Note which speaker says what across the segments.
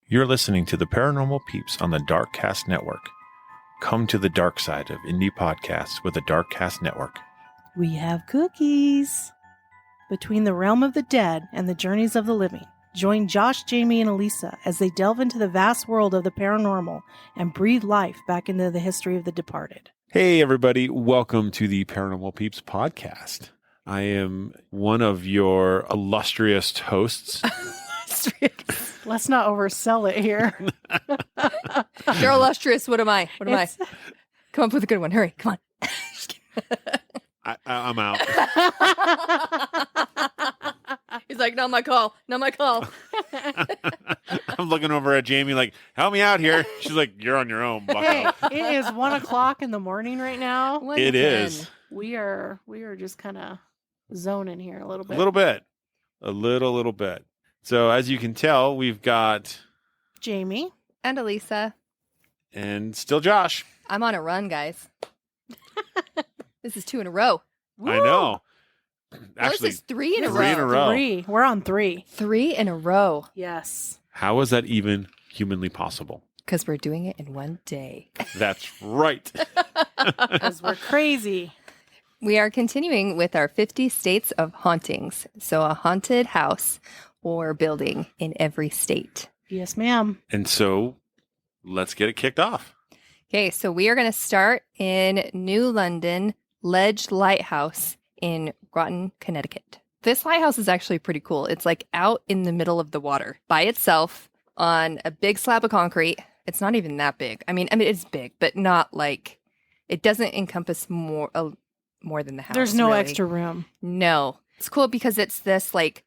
Speaker 1: You're listening to the Paranormal Peeps on the Darkcast Network. Come to the dark side of indie podcasts with the Darkcast Network.
Speaker 2: We have cookies. Between the realm of the dead and the journeys of the living, join Josh, Jamie, and Elisa as they delve into the vast world of the paranormal and breathe life back into the history of the departed.
Speaker 1: Hey, everybody. Welcome to the Paranormal Peeps podcast. I am one of your illustrious hosts.
Speaker 2: Let's not oversell it here.
Speaker 3: You're illustrious. What am I? Come up with a good one. Hurry. Come on.
Speaker 1: I'm out.
Speaker 3: He's like, not my call. Not my call.
Speaker 1: I'm looking over at Jamie like, help me out here. She's like, you're on your own, bucko.
Speaker 2: Hey, it is 1 o'clock in the morning right now.
Speaker 1: It is.
Speaker 2: We are just kind of zoning here a little bit.
Speaker 1: A little bit. So as you can tell, we've got
Speaker 2: Jamie
Speaker 3: And Elisa.
Speaker 1: And still Josh.
Speaker 3: I'm on a run, guys. This is 2 in a row.
Speaker 1: Woo! I know.
Speaker 3: Actually, this is 3 in a row.
Speaker 1: 3 in a row.
Speaker 2: 3. We're on 3.
Speaker 3: 3 in a row.
Speaker 2: Yes.
Speaker 1: How is that even humanly possible?
Speaker 3: Because we're doing it in one day.
Speaker 1: That's right.
Speaker 2: Because we're crazy.
Speaker 3: We are continuing with our 50 states of hauntings. So a haunted house or building in every state.
Speaker 2: Yes, ma'am.
Speaker 1: And so let's get it kicked off.
Speaker 3: Okay, so we are going to start in New London Ledge Lighthouse in Groton, Connecticut. This lighthouse is actually pretty cool. It's like out in the middle of the water by itself on a big slab of concrete. It's not even that big. I mean, it's big, but not like, it doesn't encompass more than the house.
Speaker 2: There's no
Speaker 3: really.
Speaker 2: extra room.
Speaker 3: No. It's cool because it's this like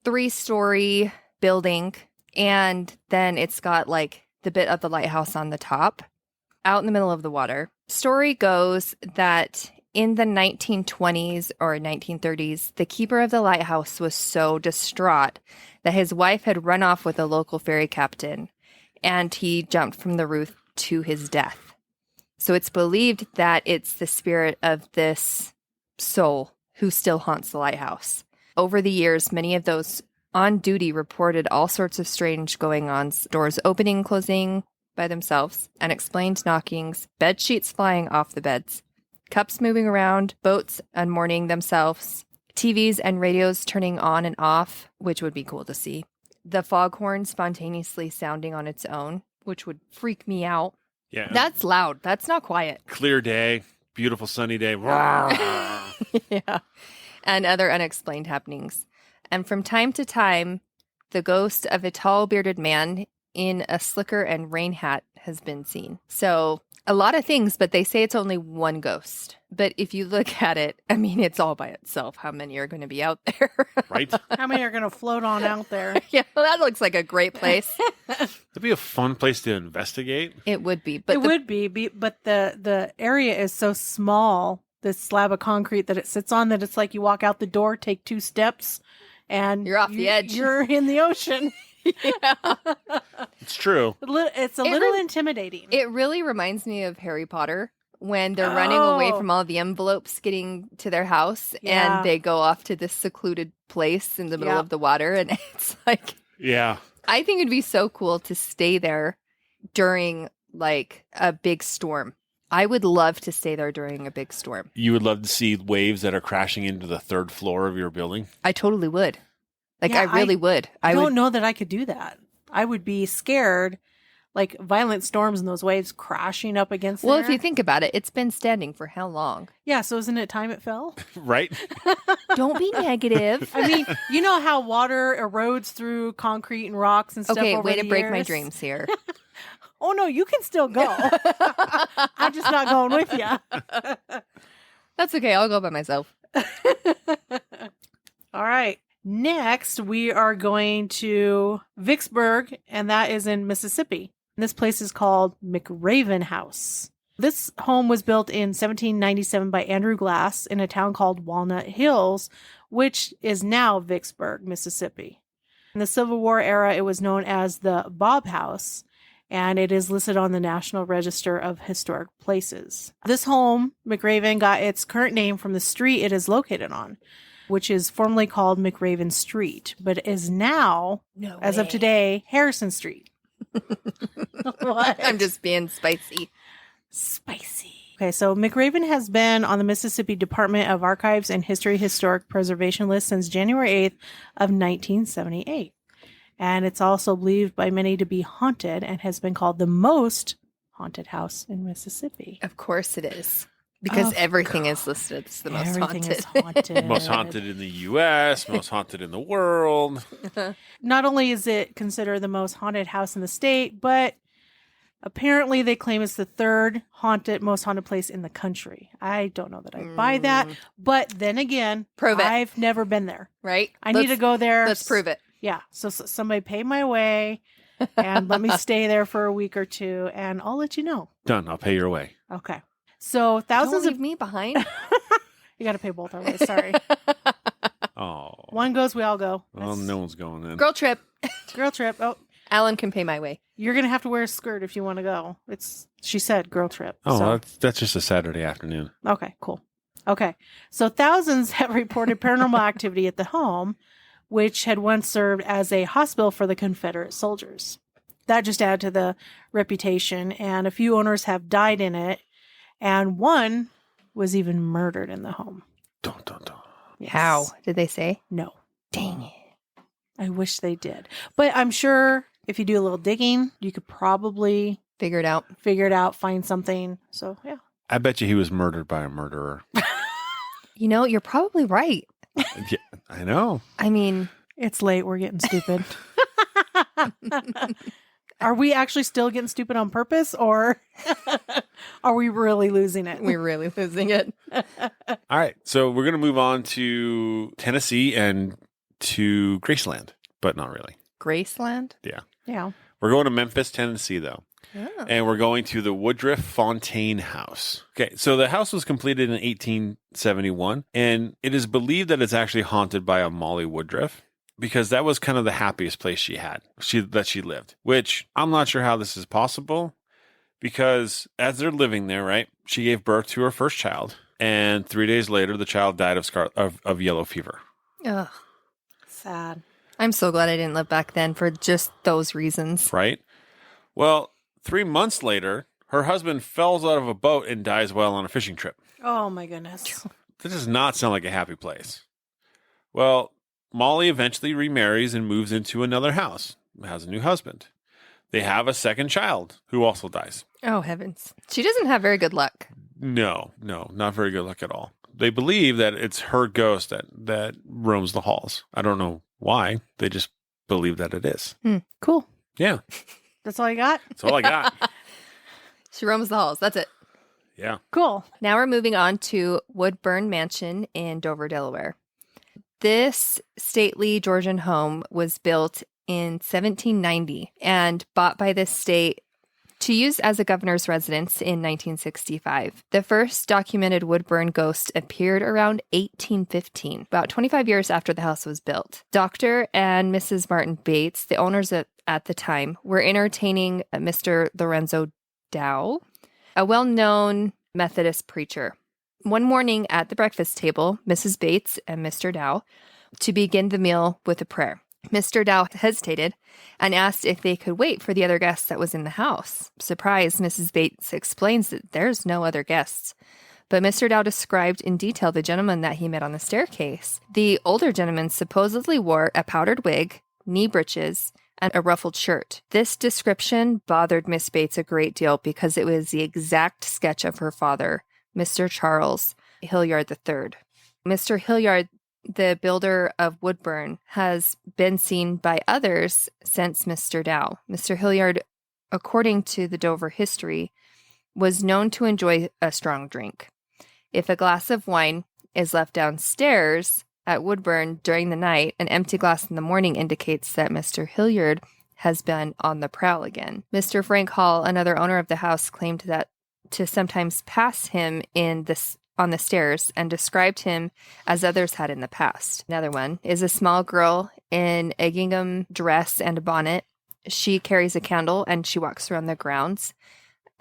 Speaker 3: 3-story building, and then it's got like the bit of the lighthouse on the top out in the middle of the water. Story goes that in the 1920s or 1930s, the keeper of the lighthouse was so distraught that his wife had run off with a local ferry captain, and he jumped from the roof to his death. So it's believed that it's the spirit of this soul who still haunts the lighthouse. Over the years, many of those on duty reported all sorts of strange going-ons, doors opening and closing by themselves, unexplained knockings, bed sheets flying off the beds, cups moving around, boats unmooring themselves, TVs and radios turning on and off, which would be cool to see. The foghorn spontaneously sounding on its own, which would freak me out.
Speaker 1: Yeah.
Speaker 3: That's loud. That's not quiet.
Speaker 1: Clear day, beautiful sunny day.
Speaker 3: Yeah. And other unexplained happenings. And from time to time, the ghost of a tall bearded man in a slicker and rain hat has been seen. So a lot of things, but they say it's only one ghost. But if you look at it, I mean, it's all by itself. How many are going to be out there?
Speaker 1: Right?
Speaker 2: How many are going to float on out there?
Speaker 3: Yeah, well, that looks like a great place.
Speaker 1: That'd be a fun place to investigate.
Speaker 3: It would be. But
Speaker 2: but the area is so small, this slab of concrete that it sits on, that it's like you walk out the door, take 2 steps, and
Speaker 3: you're off the edge.
Speaker 2: You're in the ocean.
Speaker 3: Yeah.
Speaker 1: It's true.
Speaker 2: It's a little intimidating.
Speaker 3: It really reminds me of Harry Potter when they're running away from all the envelopes getting to their house, and they go off to this secluded place in the middle of the water. And it's like,
Speaker 1: yeah,
Speaker 3: I think it'd be so cool to stay there during like a big storm. I would love to stay there during a big storm.
Speaker 1: You would love to see waves that are crashing into the 3rd floor of your building?
Speaker 3: I totally would. Like, I really would.
Speaker 2: I don't know that I could do that. I would be scared, like violent storms and those waves crashing up against
Speaker 3: Well,
Speaker 2: there.
Speaker 3: if you think about it, it's been standing for how long?
Speaker 2: Yeah, so isn't it time it fell?
Speaker 1: Right?
Speaker 3: Don't be negative.
Speaker 2: I mean, you know how water erodes through concrete and rocks and stuff over the years?
Speaker 3: Okay, way to break my dreams here.
Speaker 2: Oh, no, you can still go. I'm just not going with you.
Speaker 3: That's okay. I'll go by myself.
Speaker 2: All right. Next, we are going to Vicksburg, and that is in Mississippi. This place is called McRaven House. This home was built in 1797 by Andrew Glass in a town called Walnut Hills, which is now Vicksburg, Mississippi. In the Civil War era, it was known as the Bob House, and it is listed on the National Register of Historic Places. This home, McRaven, got its current name from the street it is located on. which is formerly called McRaven Street, but is now, as of today, Harrison Street. What?
Speaker 3: I'm just being spicy.
Speaker 2: Spicy. Okay, so McRaven has been on the Mississippi Department of Archives and History Historic Preservation list since January 8th of 1978. And it's also believed by many to be haunted and has been called the most haunted house in Mississippi.
Speaker 3: Of course it is. Because everything is listed as the most
Speaker 2: Everything
Speaker 3: haunted.
Speaker 2: is haunted.
Speaker 1: Most haunted in the U.S., most haunted in the world.
Speaker 2: Not only is it considered the most haunted house in the state, but apparently they claim it's the third most haunted place in the country. I don't know that I buy that, but then again,
Speaker 3: Prove it.
Speaker 2: I've never been there.
Speaker 3: Right?
Speaker 2: I need to go there.
Speaker 3: Let's prove it.
Speaker 2: Yeah. So somebody pay my way and let me stay there for a week or two, and I'll let you know.
Speaker 1: Done. I'll pay your way.
Speaker 2: Okay. So
Speaker 3: Don't
Speaker 2: thousands
Speaker 3: leave
Speaker 2: of
Speaker 3: me behind.
Speaker 2: you got to pay both our ways. Sorry.
Speaker 1: Oh.
Speaker 2: One goes, we all go.
Speaker 1: Well, no one's going in.
Speaker 3: Girl trip.
Speaker 2: Girl trip. Oh,
Speaker 3: Alan can pay my way.
Speaker 2: you're gonna have to wear a skirt if you want to go. She said girl trip.
Speaker 1: Oh,
Speaker 2: so.
Speaker 1: that's just a Saturday afternoon.
Speaker 2: Okay, cool. Okay. So thousands have reported paranormal activity at the home, which had once served as a hospital for the Confederate soldiers. That just added to the reputation, and a few owners have died in it, and one was even murdered in the home.
Speaker 1: Dun, dun, dun.
Speaker 2: Yes.
Speaker 3: How? Did they say?
Speaker 2: No.
Speaker 3: Dang it.
Speaker 2: I wish they did. But I'm sure if you do a little digging, you could probably
Speaker 3: Figure it out.
Speaker 2: figure it out, find something. So, yeah.
Speaker 1: I bet you he was murdered by a murderer.
Speaker 3: You know, you're probably right.
Speaker 1: Yeah, I know.
Speaker 3: I mean,
Speaker 2: It's late. We're getting stupid. Are we actually still getting stupid on purpose, or are we really losing it?
Speaker 3: we're really losing it.
Speaker 1: All right. So we're going to move on to Tennessee and to Graceland, but not really.
Speaker 3: Graceland?
Speaker 2: Yeah.
Speaker 1: We're going to Memphis, Tennessee, though.
Speaker 3: Oh.
Speaker 1: And we're going to the Woodruff Fontaine House. Okay, so the house was completed in 1871, and it is believed that it's actually haunted by a Molly Woodruff, because that was kind of the happiest place that she lived, which I'm not sure how this is possible, because as they're living there, right, she gave birth to her first child, and 3 days later, the child died of yellow fever.
Speaker 3: Ugh.
Speaker 2: Sad.
Speaker 3: I'm so glad I didn't live back then for just those reasons.
Speaker 1: Right? Well, 3 months later, her husband falls out of a boat and dies while on a fishing trip.
Speaker 2: Oh, my goodness.
Speaker 1: That does not sound like a happy place. Well, Molly eventually remarries and moves into another house, has a new husband. They have a second child who also dies.
Speaker 3: Oh, heavens. She doesn't have very good luck.
Speaker 1: No, not very good luck at all. They believe that it's her ghost that roams the halls. I don't know why. They just believe that it is.
Speaker 2: Cool.
Speaker 1: Yeah,
Speaker 2: That's all you got?
Speaker 1: that's all I got.
Speaker 3: She roams the halls. That's it.
Speaker 1: Yeah.
Speaker 2: Cool.
Speaker 3: Now we're moving on to Woodburn Mansion in Dover, Delaware. This stately Georgian home was built in 1790 and bought by the state to use as a governor's residence in 1965. The first documented Woodburn ghost appeared around 1815, about 25 years after the house was built. Dr. and Mrs. Martin Bates, the owners at the time, were entertaining Mr. Lorenzo Dow, a well-known Methodist preacher. One morning at the breakfast table, Mrs. Bates and Mr. Dow to begin the meal with a prayer. Mr. Dow hesitated and asked if they could wait for the other guests that was in the house. Surprised, Mrs. Bates explains that there's no other guests. But Mr. Dow described in detail the gentleman that he met on the staircase. The older gentleman supposedly wore a powdered wig, knee breeches, and a ruffled shirt. This description bothered Miss Bates a great deal because it was the exact sketch of her father, Mr. Charles Hilliard III. Mr. Hilliard, the builder of Woodburn, has been seen by others since Mr. Dow. Mr. Hilliard, according to the Dover history, was known to enjoy a strong drink. If a glass of wine is left downstairs at Woodburn during the night, an empty glass in the morning indicates that Mr. Hilliard has been on the prowl again. Mr. Frank Hall, another owner of the house, claimed that to sometimes pass him on the stairs and described him as others had in the past. Another one is a small girl in a gingham dress and a bonnet. She carries a candle and she walks around the grounds,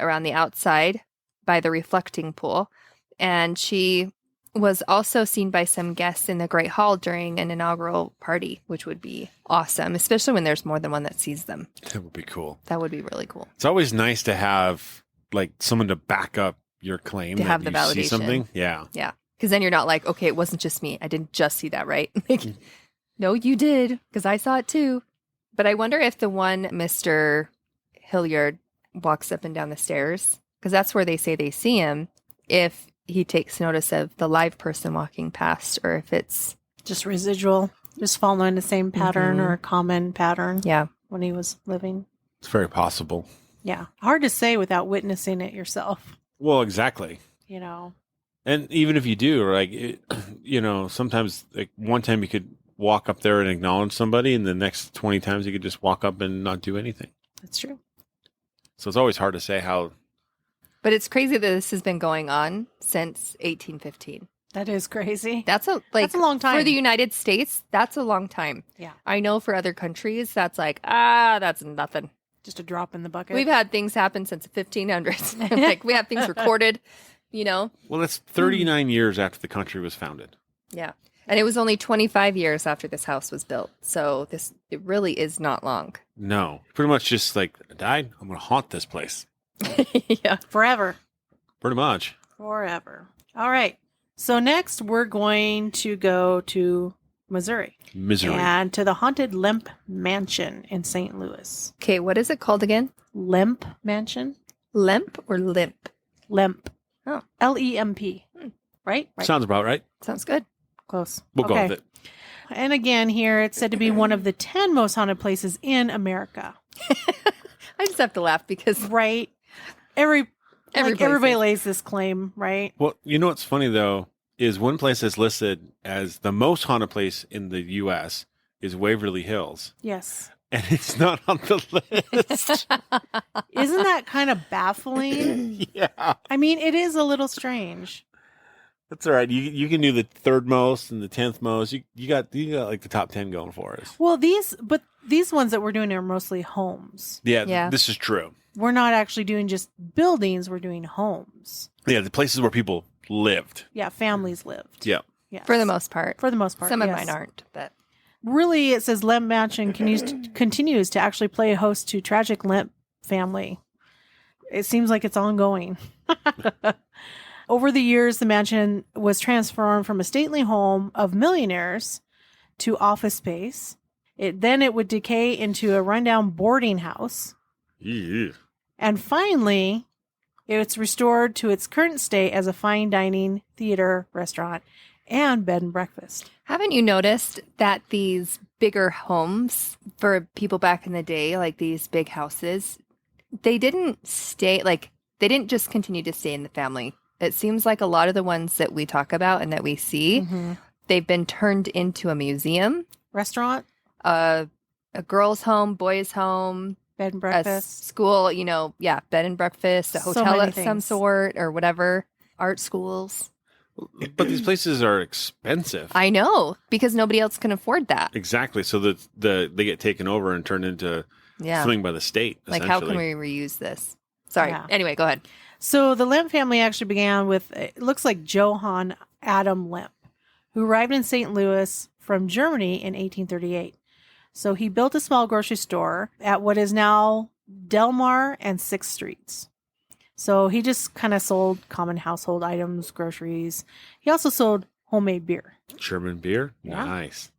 Speaker 3: around the outside by the reflecting pool. And she was also seen by some guests in the Great Hall during an inaugural party, which would be awesome, especially when there's more than one that sees them.
Speaker 1: That would be cool.
Speaker 3: That would be really cool.
Speaker 1: It's always nice to have like someone to back up your claim
Speaker 3: To
Speaker 1: that
Speaker 3: have the
Speaker 1: you see
Speaker 3: validation.
Speaker 1: something. Yeah.
Speaker 3: Yeah. Because then you're not like, okay, it wasn't just me. I didn't just see that, right? Like, no, you did, because I saw it too. But I wonder if the one Mr. Hilliard walks up and down the stairs, because that's where they say they see him, if he takes notice of the live person walking past, or if it's
Speaker 2: Just residual, just following the same pattern or a common pattern when he was living.
Speaker 1: It's very possible.
Speaker 2: Yeah. Hard to say without witnessing it yourself,
Speaker 1: Well, exactly.
Speaker 2: you know.
Speaker 1: And even if you do, like, sometimes like one time you could walk up there and acknowledge somebody, and the next 20 times you could just walk up and not do anything.
Speaker 2: That's true.
Speaker 1: So it's always hard to say how.
Speaker 3: But it's crazy that this has been going on since 1815.
Speaker 2: That is crazy.
Speaker 3: That's a
Speaker 2: long time.
Speaker 3: For the United States, that's a long time.
Speaker 2: Yeah.
Speaker 3: I know for other countries, that's like, that's nothing.
Speaker 2: Just a drop in the bucket.
Speaker 3: We've had things happen since the 1500s. Like, we have things recorded,
Speaker 1: Well, that's 39 years after the country was founded.
Speaker 3: Yeah. And it was only 25 years after this house was built. So it really is not long.
Speaker 1: No. Pretty much just like, I died, I'm going to haunt this place.
Speaker 3: Yeah.
Speaker 2: Forever.
Speaker 1: Pretty much.
Speaker 2: Forever. All right. So next we're going to go to Missouri.
Speaker 1: Misery.
Speaker 2: And to the haunted Lemp Mansion in St. Louis.
Speaker 3: Okay, what is it called again?
Speaker 2: Lemp Mansion?
Speaker 3: Lemp or limp?
Speaker 2: Lemp.
Speaker 3: Oh.
Speaker 2: Lemp. Right?
Speaker 1: Sounds about right.
Speaker 3: Sounds good.
Speaker 2: Close.
Speaker 1: We'll go with it.
Speaker 2: And again, here it's said to be one of the 10 most haunted places in America.
Speaker 3: I just have to laugh because
Speaker 2: Right? Everybody
Speaker 3: is.
Speaker 2: lays this claim, right?
Speaker 1: Well, you know what's funny, though, is one place that's listed as the most haunted place in the U.S. is Waverly Hills.
Speaker 2: Yes.
Speaker 1: And it's not on the list.
Speaker 2: Isn't that kind of baffling?
Speaker 1: Yeah.
Speaker 2: I mean, it is a little strange.
Speaker 1: That's all right. You can do the third most and the 10th most. You got like the top 10 going for us.
Speaker 2: Well, these ones that we're doing are mostly homes.
Speaker 3: Yeah.
Speaker 1: This is true.
Speaker 2: We're not actually doing just buildings, we're doing homes.
Speaker 1: Yeah, the places where people lived.
Speaker 2: Yeah, families lived.
Speaker 1: Yeah.
Speaker 2: Yes.
Speaker 3: for the most part.
Speaker 2: For the most part.
Speaker 3: Some of
Speaker 2: yes.
Speaker 3: mine aren't, but
Speaker 2: Really, it says Lemp Mansion continues to actually play host to tragic Lemp family. It seems like it's ongoing. Over the years, the mansion was transformed from a stately home of millionaires to office space. It would decay into a rundown boarding house.
Speaker 1: Yeah.
Speaker 2: And finally, it's restored to its current state as a fine dining, theater, restaurant, and bed and breakfast.
Speaker 3: haven't you noticed that these bigger homes for people back in the day, like these big houses, they didn't just continue to stay in the family. It seems like a lot of the ones that we talk about and that we see, they've been turned into a museum,
Speaker 2: Restaurant,
Speaker 3: a girl's home, boys' home,
Speaker 2: bed and
Speaker 3: a
Speaker 2: breakfast.
Speaker 3: school, bed and breakfast, a
Speaker 2: So
Speaker 3: hotel
Speaker 2: many
Speaker 3: of some
Speaker 2: things.
Speaker 3: sort or whatever, art schools.
Speaker 1: But these places are expensive.
Speaker 3: I know, because nobody else can afford that.
Speaker 1: Exactly. So that they get taken over and turned into
Speaker 3: Yeah.
Speaker 1: something by the state.
Speaker 3: Like, how can
Speaker 1: essentially.
Speaker 3: we reuse this? Sorry.
Speaker 2: Yeah.
Speaker 3: Anyway, go ahead.
Speaker 2: So the Lemp family actually began with, it looks like Johann Adam Lemp, who arrived in St. Louis from Germany in 1838. So he built a small grocery store at what is now Delmar and 6th Streets. So he just kind of sold common household items, groceries. He also sold homemade beer.
Speaker 1: German beer?
Speaker 2: Yeah.
Speaker 1: Nice.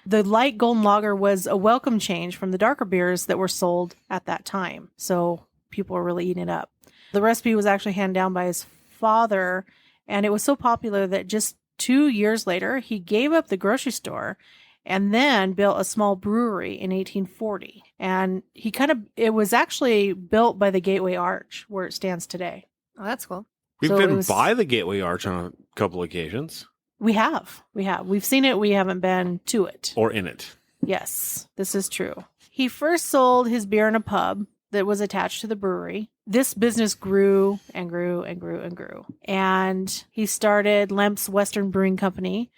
Speaker 2: The light golden lager was a welcome change from the darker beers that were sold at that time. So people were really eating it up. The recipe was actually handed down by his father, and it was so popular that just 2 years later, he gave up the grocery store and then built a small brewery in 1840. And it was actually built by the Gateway Arch where it stands today.
Speaker 3: Oh, that's cool.
Speaker 1: We've
Speaker 2: So
Speaker 1: been
Speaker 2: it was-
Speaker 1: by the Gateway Arch on a couple occasions.
Speaker 2: We have. We've seen it. We haven't been to it.
Speaker 1: Or in it.
Speaker 2: Yes, this is true. He first sold his beer in a pub that was attached to the brewery. This business grew and grew and grew and grew. And he started Lemp's Western Brewing Company,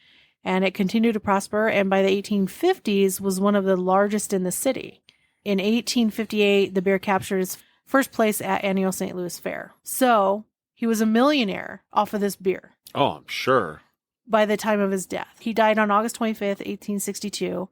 Speaker 2: and it continued to prosper. And by the 1850s was one of the largest in the city. In 1858, the beer captured its first place at annual St. Louis Fair. So he was a millionaire off of this beer.
Speaker 1: Oh, I'm sure.
Speaker 2: by the time of his death. He died on August 25th, 1862,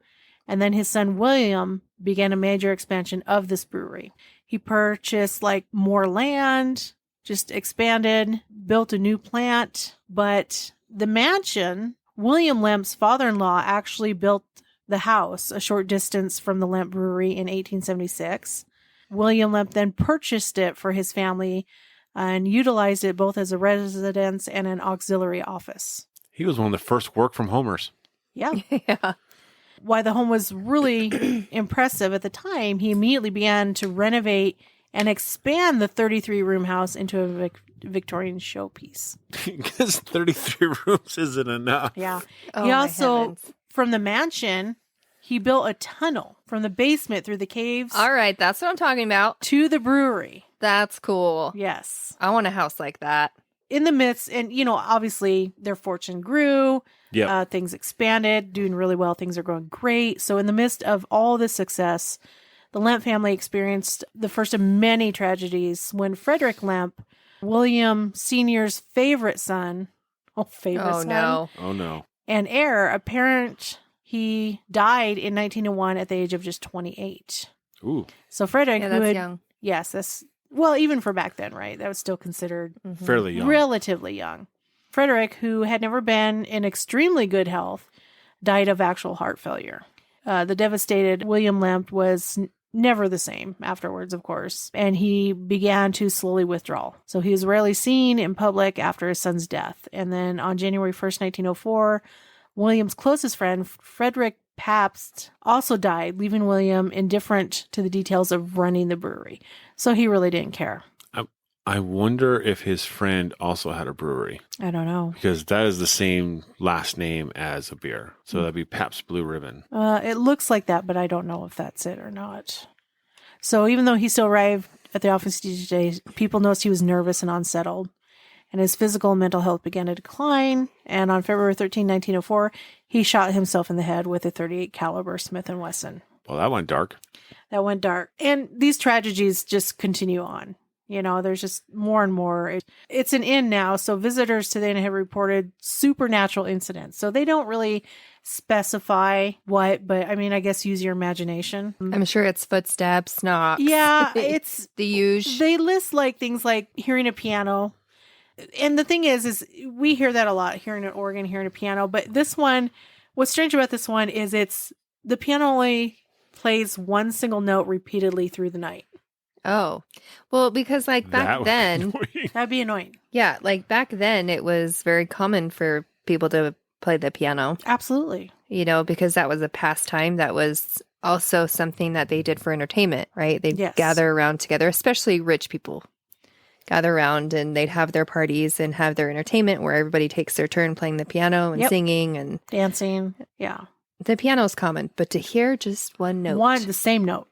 Speaker 2: and then his son William began a major expansion of this brewery. He purchased like more land, just expanded, built a new plant, but the mansion, William Lemp's father-in-law actually built the house a short distance from the Lemp Brewery in 1876. William Lemp then purchased it for his family and utilized it both as a residence and an auxiliary office.
Speaker 1: He was one of the first work-from-homers.
Speaker 2: Yeah.
Speaker 3: Yeah.
Speaker 2: Why the home was really impressive at the time, he immediately began to renovate and expand the 33-room house into a Victorian showpiece.
Speaker 1: Because 33 rooms isn't enough.
Speaker 2: Yeah.
Speaker 3: Oh,
Speaker 2: He
Speaker 3: my
Speaker 2: also,
Speaker 3: heavens.
Speaker 2: from the mansion, he built a tunnel from the basement through the caves
Speaker 3: All right, that's what I'm talking about.
Speaker 2: to the brewery.
Speaker 3: That's cool.
Speaker 2: Yes.
Speaker 3: I want a house like that.
Speaker 2: In the midst, and, obviously their fortune grew.
Speaker 1: Yeah.
Speaker 2: Things expanded, doing really well. Things are going great. So in the midst of all this success, the Lemp family experienced the first of many tragedies when Frederick Lemp, William Sr.'s favorite son, son,
Speaker 3: No.
Speaker 1: Oh, no.
Speaker 2: and heir, apparent he died in 1901 at the age of just 28.
Speaker 1: Ooh.
Speaker 2: So Frederick,
Speaker 3: Yeah,
Speaker 2: who
Speaker 3: that's
Speaker 2: had,
Speaker 3: young.
Speaker 2: yes, that's, well, even for back then, right? That was still considered
Speaker 3: Mhm.
Speaker 1: Fairly young.
Speaker 2: relatively young. Frederick, who had never been in extremely good health, died of actual heart failure. The devastated William Lemp was never the same afterwards, of course, and he began to slowly withdraw. So he was rarely seen in public after his son's death. And then on January 1st, 1904, William's closest friend, Frederick Pabst, also died, leaving William indifferent to the details of running the brewery. So he really didn't care.
Speaker 1: I wonder if his friend also had a brewery,
Speaker 2: I don't know.
Speaker 1: because that is the same last name as a beer. So that'd be Pabst Blue Ribbon.
Speaker 2: It looks like that, but I don't know if that's it or not. So even though he still arrived at the office each day, people noticed he was nervous and unsettled, and his physical and mental health began to decline. And on February 13, 1904, he shot himself in the head with a .38 caliber Smith & Wesson.
Speaker 1: Well, that went dark.
Speaker 2: That went dark. And these tragedies just continue on. There's just more and more. It's an inn now, so visitors to the inn have reported supernatural incidents. So they don't really specify what, but I guess use your imagination.
Speaker 3: I'm sure it's footsteps, knocks.
Speaker 2: Yeah, it's
Speaker 3: the usual.
Speaker 2: they list like things like hearing a piano. And the thing is we hear that a lot, hearing an organ, hearing a piano. But this one, what's strange about this one is the piano only plays one single note repeatedly through the night.
Speaker 3: Oh, well, because like
Speaker 1: That
Speaker 3: back
Speaker 1: would
Speaker 3: then,
Speaker 1: be annoying.
Speaker 2: That'd be annoying.
Speaker 3: yeah, like back then it was very common for people to play the piano,
Speaker 2: Absolutely.
Speaker 3: because that was a pastime. That was also something that they did for entertainment, right? They'd
Speaker 2: Yes.
Speaker 3: gather around together, especially rich people gather around and they'd have their parties and have their entertainment where everybody takes their turn playing the piano and
Speaker 2: Yep.
Speaker 3: singing. And
Speaker 2: Dancing. Yeah.
Speaker 3: the piano's common, but to hear just one note
Speaker 2: The same note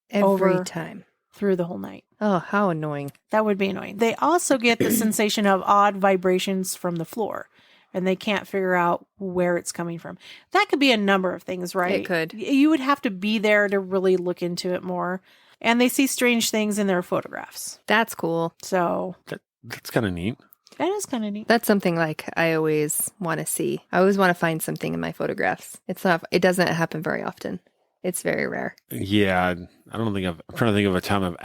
Speaker 3: every
Speaker 2: over-
Speaker 3: time.
Speaker 2: through the whole night.
Speaker 3: Oh, how annoying.
Speaker 2: That would be annoying. They also get the sensation of odd vibrations from the floor, and they can't figure out where it's coming from. That could be a number of things, right?
Speaker 3: It could.
Speaker 2: You would have to be there to really look into it more. And they see strange things in their photographs.
Speaker 3: That's cool.
Speaker 2: So
Speaker 1: That's kind of neat.
Speaker 2: that is kind of neat.
Speaker 3: That's something like I always want to see. I always want to find something in my photographs. It doesn't happen very often. It's very rare.
Speaker 1: Yeah, I'm trying to think of a time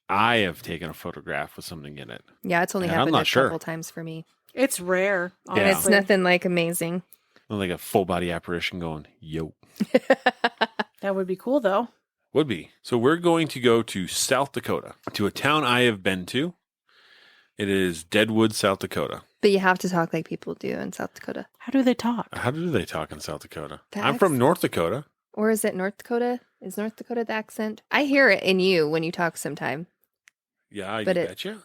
Speaker 1: I have taken a photograph with something in it.
Speaker 3: Yeah, it's only
Speaker 1: And I'm
Speaker 3: happened
Speaker 1: not
Speaker 3: a
Speaker 1: sure.
Speaker 3: couple times for me.
Speaker 2: It's rare,
Speaker 1: Yeah.
Speaker 3: And it's
Speaker 2: honestly.
Speaker 3: nothing like amazing.
Speaker 1: Like a full body apparition going, yo.
Speaker 2: That would be cool, though.
Speaker 1: Would be. So we're going to go to South Dakota, to a town I have been to. It is Deadwood, South Dakota.
Speaker 3: But you have to talk like people do in South Dakota.
Speaker 2: How do they talk?
Speaker 1: How do they talk in South Dakota? I'm
Speaker 3: That's-
Speaker 1: from North Dakota.
Speaker 3: Or is it North Dakota? Is North Dakota the accent? I hear it in you when you talk sometime.
Speaker 1: Yeah, you
Speaker 3: But
Speaker 1: betcha.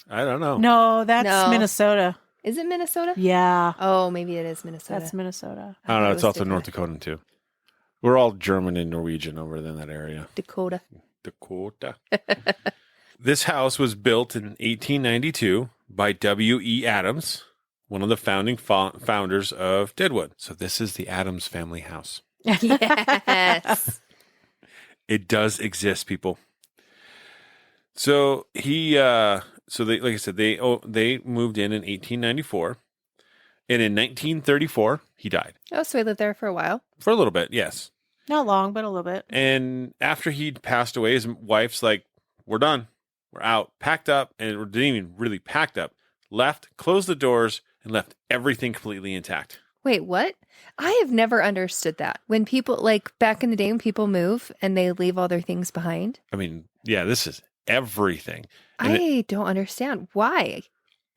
Speaker 1: I don't know.
Speaker 2: No, that's
Speaker 3: No.
Speaker 2: Minnesota.
Speaker 3: Is it Minnesota?
Speaker 2: Yeah,
Speaker 3: Oh, maybe it is Minnesota.
Speaker 2: that's Minnesota.
Speaker 1: I don't know.
Speaker 3: thought it
Speaker 1: It's
Speaker 3: was
Speaker 1: also North Dakotan too. We're all German and Norwegian over in that area.
Speaker 3: Dakota.
Speaker 1: Dakota. This house was built in 1892 by W.E. Adams, one of the founding founders of Deadwood. So this is the Adams family house.
Speaker 3: Yes.
Speaker 1: It does exist, people. So like I said, they moved in 1894, And in 1934, he died.
Speaker 3: Oh, so he lived there for a while.
Speaker 1: For a little bit, yes.
Speaker 2: Not long, but a little bit.
Speaker 1: And after he'd passed away, his wife's like, we're done. We're out. Packed up, and didn't even really packed up. Left, closed the doors, and left everything completely intact.
Speaker 3: Wait, what? I have never understood that. When people, like back in the day when people move and they leave all their things behind.
Speaker 1: I mean, yeah, this is everything.
Speaker 3: I don't understand. Why?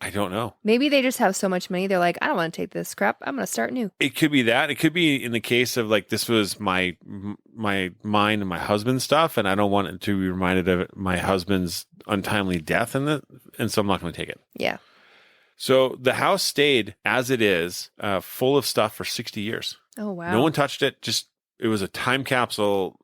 Speaker 1: I don't know.
Speaker 3: Maybe they just have so much money. They're like, I don't want to take this crap. I'm going to start new.
Speaker 1: It could be that. It could be in the case of like, this was my mine and my husband's stuff, and I don't want it to be reminded of my husband's untimely death, and so I'm not going to take it.
Speaker 3: Yeah.
Speaker 1: So the house stayed as it is, full of stuff for 60 years.
Speaker 3: Oh, wow.
Speaker 1: No one touched it. It was a time capsule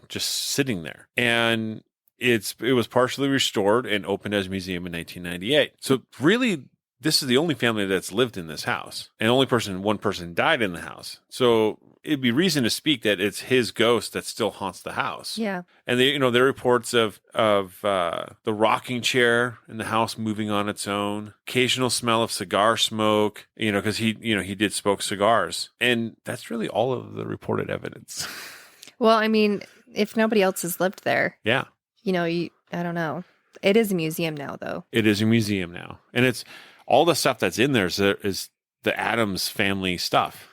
Speaker 1: just sitting there. And it was partially restored and opened as a museum in 1998. So really, this is the only family that's lived in this house, and one person died in the house. So it'd be reason to speak that it's his ghost that still haunts the house.
Speaker 3: Yeah.
Speaker 1: And there are reports of the rocking chair in the house moving on its own, occasional smell of cigar smoke, because he did smoke cigars. And that's really all of the reported evidence.
Speaker 3: Well, I mean, if nobody else has lived there,
Speaker 1: Yeah.
Speaker 3: I don't know. It is a museum now, though.
Speaker 1: It is a museum now. And it's all the stuff that's in there is the Addams family stuff.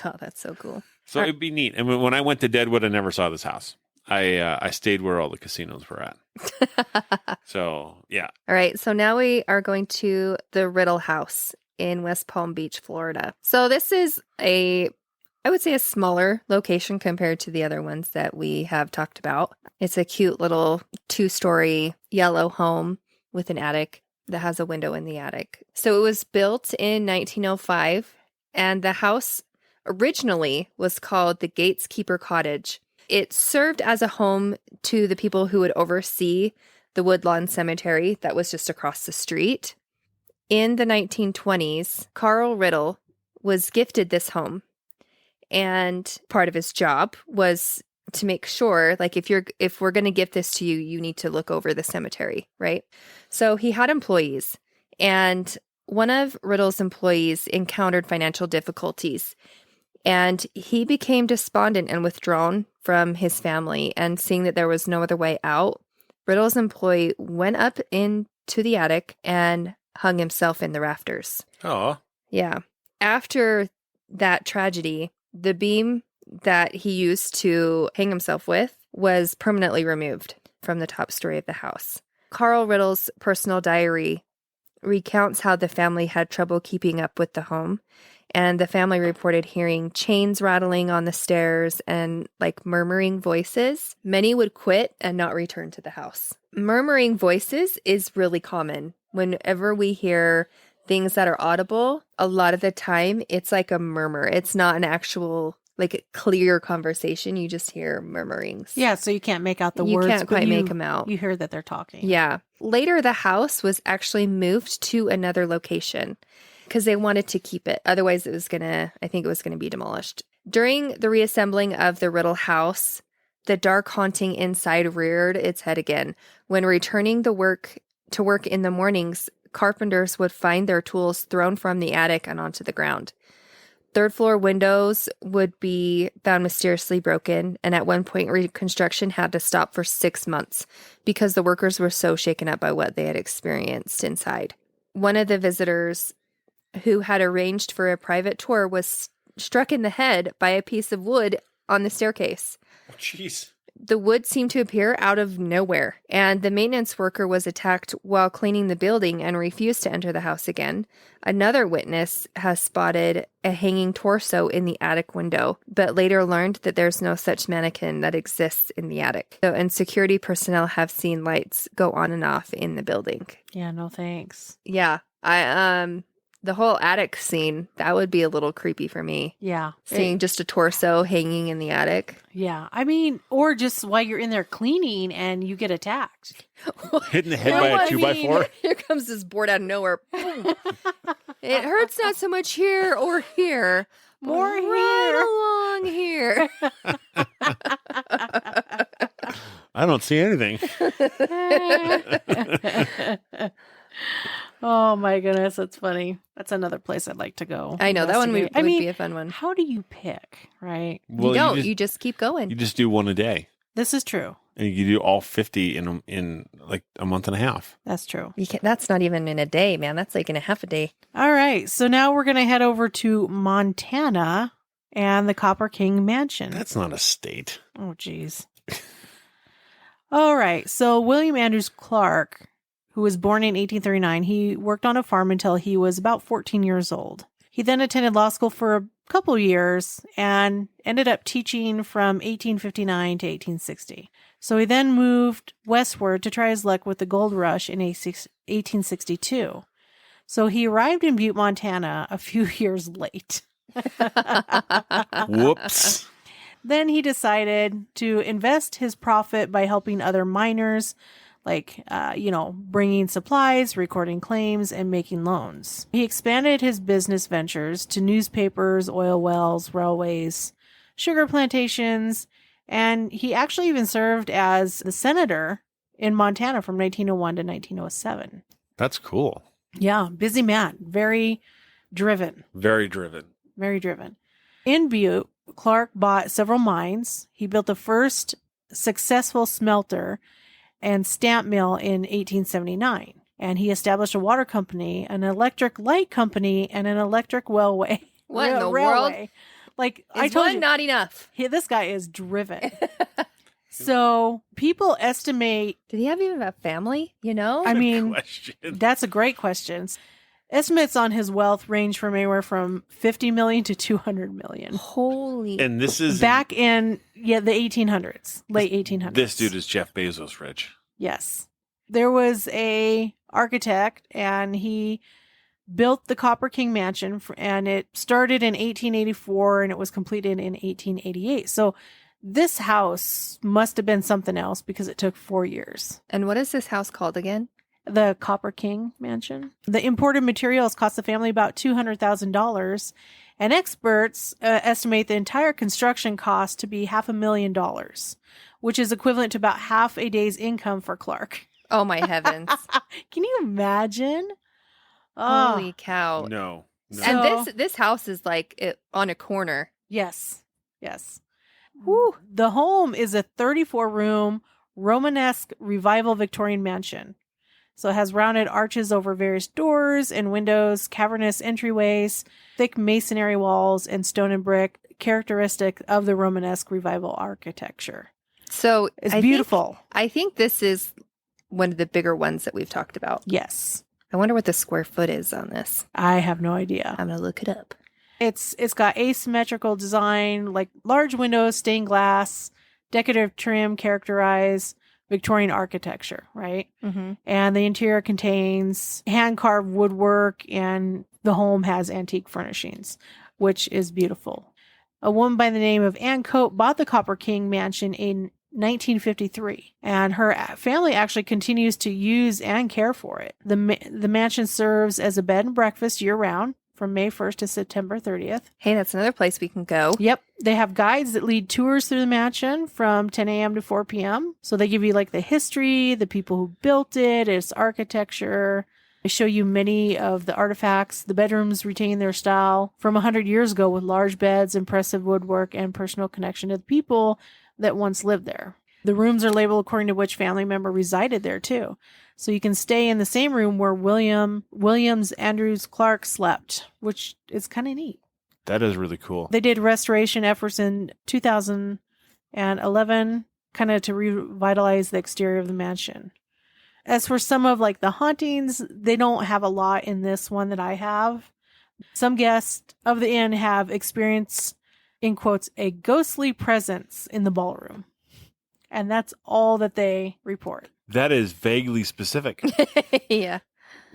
Speaker 3: God, that's so cool.
Speaker 1: So it'd be neat. And when I went to Deadwood, I never saw this house. I stayed where all the casinos were at. So, yeah.
Speaker 3: All right. So now we are going to the Riddle House in West Palm Beach, Florida. So this is I would say a smaller location compared to the other ones that we have talked about. It's a cute little 2-story yellow home with an attic that has a window in the attic. So it was built in 1905, and the house originally was called the Gateskeeper Cottage. It served as a home to the people who would oversee the Woodlawn Cemetery that was just across the street. In the 1920s, Carl Riddle was gifted this home. And part of his job was to make sure, like, if we're going to gift this to you, you need to look over the cemetery, right? So he had employees, and one of Riddle's employees encountered financial difficulties, and he became despondent and withdrawn from his family. And seeing that there was no other way out, Riddle's employee went up into the attic and hung himself in the rafters.
Speaker 1: Oh.
Speaker 3: Yeah. After that tragedy, the beam that he used to hang himself with was permanently removed from the top story of the house. Carl Riddle's personal diary recounts how the family had trouble keeping up with the home, and the family reported hearing chains rattling on the stairs and like murmuring voices. Many would quit and not return to the house. Murmuring voices is really common. Whenever we hear things that are audible, a lot of the time it's like a murmur. It's not an actual like clear conversation. You just hear murmurings.
Speaker 2: Yeah, so you can't make out the
Speaker 3: You
Speaker 2: words.
Speaker 3: can't
Speaker 2: but
Speaker 3: quite make them out.
Speaker 2: You hear that they're talking.
Speaker 3: Yeah. Later, the house was actually moved to another location because they wanted to keep it. Otherwise, I think it was going to be demolished. During the reassembling of the Riddle house, the dark haunting inside reared its head again. When returning to work in the mornings, carpenters would find their tools thrown from the attic and onto the ground. Third floor windows would be found mysteriously broken, and at one point reconstruction had to stop for 6 months because the workers were so shaken up by what they had experienced inside. One of the visitors who had arranged for a private tour was struck in the head by a piece of wood on the staircase.
Speaker 1: Oh, jeez.
Speaker 3: The wood seemed to appear out of nowhere, and the maintenance worker was attacked while cleaning the building and refused to enter the house again. Another witness has spotted a hanging torso in the attic window, but later learned that there's no such mannequin that exists in the attic. And security personnel have seen lights go on and off in the building.
Speaker 2: Yeah, no thanks.
Speaker 3: Yeah, the whole attic scene, that would be a little creepy for me.
Speaker 2: Yeah.
Speaker 3: Seeing just a torso hanging in the attic.
Speaker 2: Yeah. I mean, or just while you're in there cleaning and you get attacked.
Speaker 1: Hit in the head by a 2x4.
Speaker 3: Here comes this board out of nowhere. Boom. It hurts not so much here or here.
Speaker 2: More
Speaker 3: right along here.
Speaker 1: I don't see anything.
Speaker 2: Oh my goodness, that's funny. That's another place I'd like to go.
Speaker 3: I know that one would
Speaker 2: investigate.
Speaker 3: be a fun one.
Speaker 2: How do you pick, right?
Speaker 3: You don't. You just keep going.
Speaker 1: You just do one a day.
Speaker 2: This is true.
Speaker 1: And you do all 50 in like a month and a half.
Speaker 2: That's true.
Speaker 3: That's not even in a day, man. That's like in a half a day.
Speaker 2: All right. So now we're going to head over to Montana and the Copper King Mansion.
Speaker 1: That's not a state.
Speaker 2: Oh, geez. All right. So William Andrews Clark, who was born in 1839, he worked on a farm until he was about 14 years old. He then attended law school for a couple years and ended up teaching from 1859 to 1860. So he then moved westward to try his luck with the gold rush in 1862. So he arrived in Butte, Montana a few years late.
Speaker 1: Whoops.
Speaker 2: Then he decided to invest his profit by helping other miners, like, bringing supplies, recording claims, and making loans. He expanded his business ventures to newspapers, oil wells, railways, sugar plantations, and he actually even served as the senator in Montana from 1901 to 1907.
Speaker 1: That's cool.
Speaker 2: Yeah, busy man. Very driven.
Speaker 1: Very driven.
Speaker 2: Very driven. In Butte, Clark bought several mines. He built the first successful smelter and stamp mill in 1879. And he established a water company, an electric light company, and an electric railway.
Speaker 3: What in the world?
Speaker 2: Like,
Speaker 3: I
Speaker 2: told
Speaker 3: one
Speaker 2: you,
Speaker 3: not enough?
Speaker 2: this guy is driven. So people estimate.
Speaker 3: Did he have even a family?
Speaker 2: I mean,
Speaker 1: Question.
Speaker 2: that's a great question. Estimates on his wealth range from anywhere from 50 million to 200 million.
Speaker 3: Holy.
Speaker 1: And this is
Speaker 2: Back in the 1800s, late 1800s.
Speaker 1: This dude is Jeff Bezos rich.
Speaker 2: Yes. There was a architect and he built the Copper King Mansion and it started in 1884 and it was completed in 1888. So this house must have been something else because it took 4 years.
Speaker 3: And what is this house called again?
Speaker 2: The Copper King Mansion. The imported materials cost the family about $200,000, and experts estimate the entire construction cost to be $500,000, which is equivalent to about half a day's income for Clark.
Speaker 3: Oh my heavens.
Speaker 2: Can you imagine?
Speaker 3: Holy cow.
Speaker 1: No.
Speaker 3: And this house is like on a corner.
Speaker 2: Yes. Whew. The home is a 34-room Romanesque revival Victorian mansion. So it has rounded arches over various doors and windows, cavernous entryways, thick masonry walls, and stone and brick, characteristic of the Romanesque revival architecture.
Speaker 3: So
Speaker 2: It's beautiful.
Speaker 3: I think this is one of the bigger ones that we've talked about.
Speaker 2: Yes.
Speaker 3: I wonder what the square foot is on this.
Speaker 2: I have no idea.
Speaker 3: I'm going to look it up.
Speaker 2: It's got asymmetrical design, like large windows, stained glass, decorative trim, characterize Victorian architecture, right?
Speaker 3: Mm-hmm.
Speaker 2: And the interior contains hand-carved woodwork, and the home has antique furnishings, which is beautiful. A woman by the name of Ann Cope bought the Copper King Mansion in 1953, and her family actually continues to use and care for it. The mansion serves as a bed and breakfast year-round, from May 1st to September 30th.
Speaker 3: Hey, that's another place we can go.
Speaker 2: Yep. They have guides that lead tours through the mansion from 10 a.m. to 4 p.m. So they give you like the history, the people who built it, its architecture. They show you many of the artifacts. The bedrooms retain their style from 100 years ago with large beds, impressive woodwork, and personal connection to the people that once lived there. The rooms are labeled according to which family member resided there too. So you can stay in the same room where Williams Andrews Clark slept, which is kind of neat.
Speaker 1: That is really cool.
Speaker 2: They did restoration efforts in 2011, kind of to revitalize the exterior of the mansion. As for some of like the hauntings, they don't have a lot in this one that I have. Some guests of the inn have experienced, in quotes, a ghostly presence in the ballroom. And that's all that they report.
Speaker 1: That is vaguely specific.
Speaker 3: Yeah.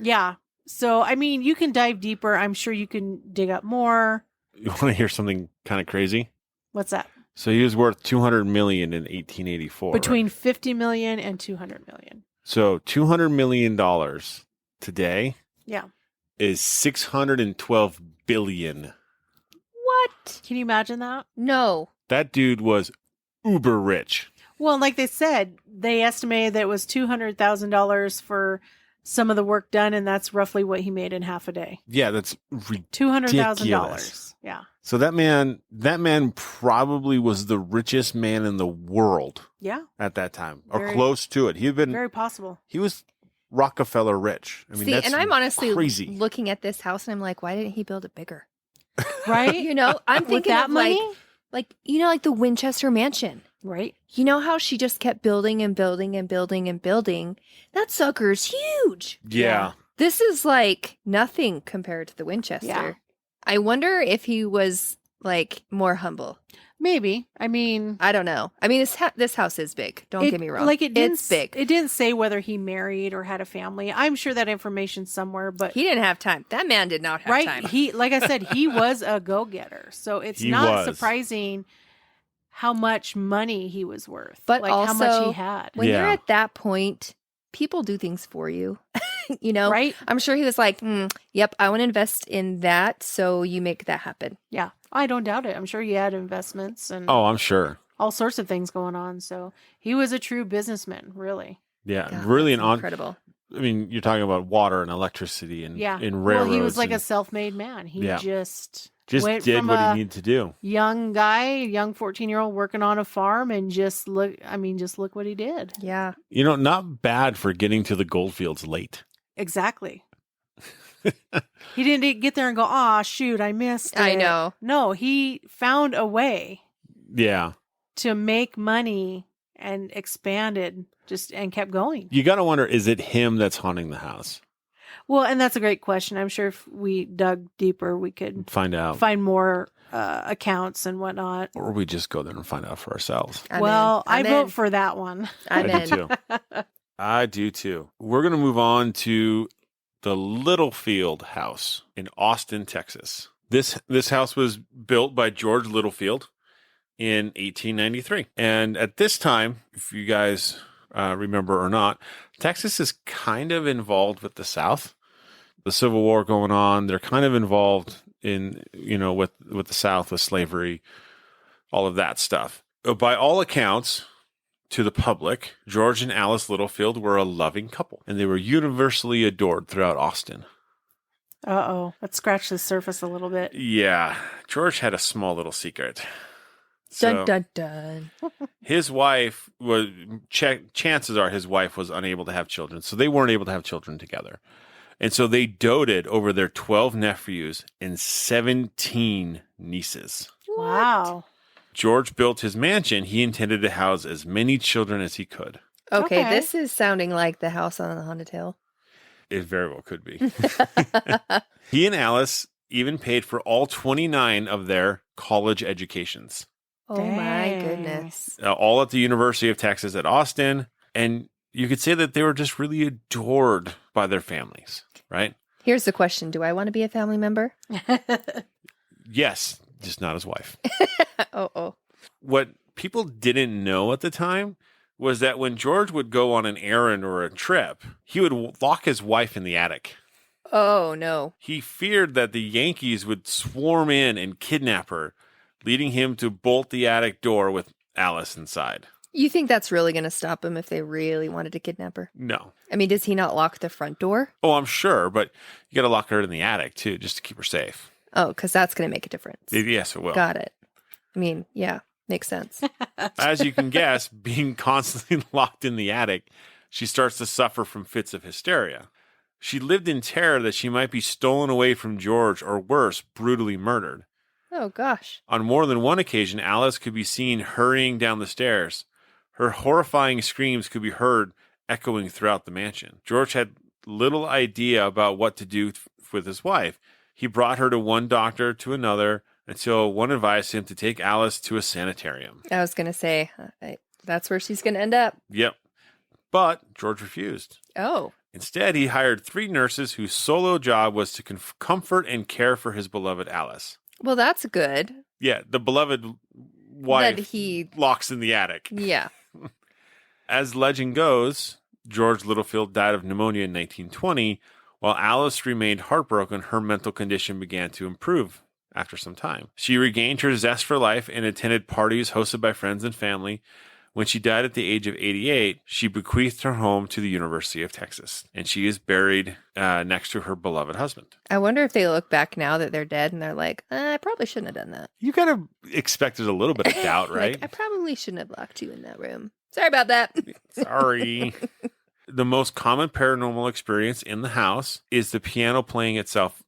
Speaker 2: Yeah. So, I mean, you can dive deeper. I'm sure you can dig up more.
Speaker 1: You want to hear something kind of crazy?
Speaker 2: What's that?
Speaker 1: So he was worth $200 million in 1884.
Speaker 2: Between $50 million and $200 million.
Speaker 1: So $200 million today
Speaker 2: Yeah.
Speaker 1: is $612 billion.
Speaker 3: What?
Speaker 2: Can you imagine that?
Speaker 3: No.
Speaker 1: That dude was uber rich.
Speaker 2: Well, like they said, they estimated that it was $200,000 for some of the work done, and that's roughly what he made in half a day.
Speaker 1: Yeah, that's ridiculous.
Speaker 2: $200,000. Yeah.
Speaker 1: So that man probably was the richest man in the world
Speaker 2: Yeah.
Speaker 1: at that time, or
Speaker 2: Very-
Speaker 1: close to it.
Speaker 2: Very possible.
Speaker 1: He was Rockefeller rich. I mean,
Speaker 3: See,
Speaker 1: that's
Speaker 3: and I'm honestly
Speaker 1: crazy.
Speaker 3: looking at this house and I'm like, why didn't he build it bigger?
Speaker 2: Right?
Speaker 3: You know, I'm
Speaker 2: With
Speaker 3: thinking
Speaker 2: that
Speaker 3: of
Speaker 2: money?
Speaker 3: like the Winchester Mansion.
Speaker 2: Right.
Speaker 3: You know how she just kept building and building and building and building? That sucker's huge.
Speaker 1: Yeah.
Speaker 3: This is like nothing compared to the Winchester.
Speaker 2: Yeah.
Speaker 3: I wonder if he was like more humble.
Speaker 2: Maybe. I mean,
Speaker 3: I don't know. I mean, this house is big. Don't get me wrong.
Speaker 2: Like
Speaker 3: it's big.
Speaker 2: It didn't say whether he married or had a family. I'm sure that information's somewhere, but
Speaker 3: He didn't have time. That man did not have
Speaker 2: right.
Speaker 3: time.
Speaker 2: He, like I said, he was a go-getter. So it's
Speaker 1: He
Speaker 2: not
Speaker 1: was.
Speaker 2: surprising how much money he was worth,
Speaker 3: But
Speaker 2: like how much
Speaker 3: also,
Speaker 2: he had.
Speaker 3: When
Speaker 1: Yeah.
Speaker 3: you're at that point, people do things for you. You know,
Speaker 2: Right?
Speaker 3: I'm sure he was like, yep, I want to invest in that. So you make that happen.
Speaker 2: Yeah. I don't doubt it. I'm sure he had investments and
Speaker 1: Oh, I'm sure.
Speaker 2: all sorts of things going on. So he was a true businessman, really.
Speaker 1: Yeah,
Speaker 3: God,
Speaker 1: really
Speaker 3: that's
Speaker 1: an on.
Speaker 3: incredible.
Speaker 1: I mean, you're talking about water and electricity and
Speaker 2: Yeah.
Speaker 1: and
Speaker 2: Well,
Speaker 1: railroads.
Speaker 2: he was like a
Speaker 1: and
Speaker 2: self-made man. He
Speaker 1: Yeah.
Speaker 2: just
Speaker 1: did
Speaker 2: went from
Speaker 1: what
Speaker 2: a
Speaker 1: he needed to do.
Speaker 2: young guy, young 14-year-old working on a farm and just look what he did.
Speaker 3: Yeah.
Speaker 1: You know, not bad for getting to the goldfields late.
Speaker 2: Exactly. He didn't get there and go, "Ah, shoot, I missed it."
Speaker 3: I know.
Speaker 2: No, he found a way
Speaker 1: Yeah,
Speaker 2: to make money and expanded and kept going.
Speaker 1: you got to wonder: is it him that's haunting the house?
Speaker 2: Well, and that's a great question. I'm sure if we dug deeper, we could
Speaker 1: Find out,
Speaker 2: find more accounts and whatnot.
Speaker 1: or we just go there and find out for ourselves.
Speaker 3: I'm
Speaker 2: Well,
Speaker 3: in. I'm
Speaker 2: I vote
Speaker 3: in.
Speaker 2: for that one.
Speaker 3: I'm
Speaker 1: I
Speaker 3: in.
Speaker 1: do too. I do too. We're gonna move on to the Littlefield house in Austin, Texas. This house was built by George Littlefield in 1893. And at this time, if you guys remember or not, Texas is kind of involved with the South. The Civil War going on. They're kind of involved in, with the South, with slavery, all of that stuff. By all accounts, to the public, George and Alice Littlefield were a loving couple, and they were universally adored throughout Austin.
Speaker 2: Uh-oh. Let's scratch the surface a little bit.
Speaker 1: Yeah, George had a small little secret. So
Speaker 3: Dun, dun, dun.
Speaker 1: his wife was, chances are his wife was unable to have children, so they weren't able to have children together. And so they doted over their 12 nephews and 17 nieces.
Speaker 2: Wow.
Speaker 1: George built his mansion. He intended to house as many children as he could.
Speaker 3: Okay,
Speaker 2: Okay.
Speaker 3: this is sounding like the house on the Haunted Hill.
Speaker 1: It very well could be. He and Alice even paid for all 29 of their college educations,
Speaker 3: Oh my
Speaker 2: Dang.
Speaker 3: goodness.
Speaker 1: all at the University of Texas at Austin. And you could say that they were just really adored by their families, right?
Speaker 3: Here's the question. Do I want to be a family member?
Speaker 1: Yes, just not his wife.
Speaker 3: Oh.
Speaker 1: What people didn't know at the time was that when George would go on an errand or a trip, he would lock his wife in the attic.
Speaker 3: Oh, no.
Speaker 1: He feared that the Yankees would swarm in and kidnap her, leading him to bolt the attic door with Alice inside.
Speaker 3: You think that's really going to stop him if they really wanted to kidnap her?
Speaker 1: No.
Speaker 3: I mean, does he not lock the front door?
Speaker 1: Oh, I'm sure, but you got to lock her in the attic too, just to keep her safe.
Speaker 3: Oh, because that's going to make a difference.
Speaker 1: Yes, it will.
Speaker 3: Got it. I mean, yeah, makes sense.
Speaker 1: As you can guess, being constantly locked in the attic, she starts to suffer from fits of hysteria. She lived in terror that she might be stolen away from George or worse, brutally murdered.
Speaker 3: Oh, gosh.
Speaker 1: On more than one occasion, Alice could be seen hurrying down the stairs. Her horrifying screams could be heard echoing throughout the mansion. George had little idea about what to do with his wife. He brought her to one doctor, to another, until one advised him to take Alice to a sanitarium.
Speaker 3: I was going to say, that's where she's going to end up.
Speaker 1: Yep. But George refused.
Speaker 3: Oh,
Speaker 1: Instead, he hired 3 nurses whose solo job was to comfort and care for his beloved Alice.
Speaker 3: well, that's good.
Speaker 1: Yeah, the beloved wife
Speaker 3: That he,
Speaker 1: locks in the attic.
Speaker 3: yeah.
Speaker 1: As legend goes, George Littlefield died of pneumonia in 1920. While Alice remained heartbroken, her mental condition began to improve after some time. She regained her zest for life and attended parties hosted by friends and family. When she died at the age of 88, she bequeathed her home to the University of Texas, and she is buried next to her beloved husband.
Speaker 3: I wonder if they look back now that they're dead and they're like, I probably shouldn't have done that.
Speaker 1: You gotta expect there's a little bit of doubt, right?
Speaker 3: Like, I probably shouldn't have locked you in that room. Sorry about that.
Speaker 1: Sorry. The most common paranormal experience in the house is the piano playing itself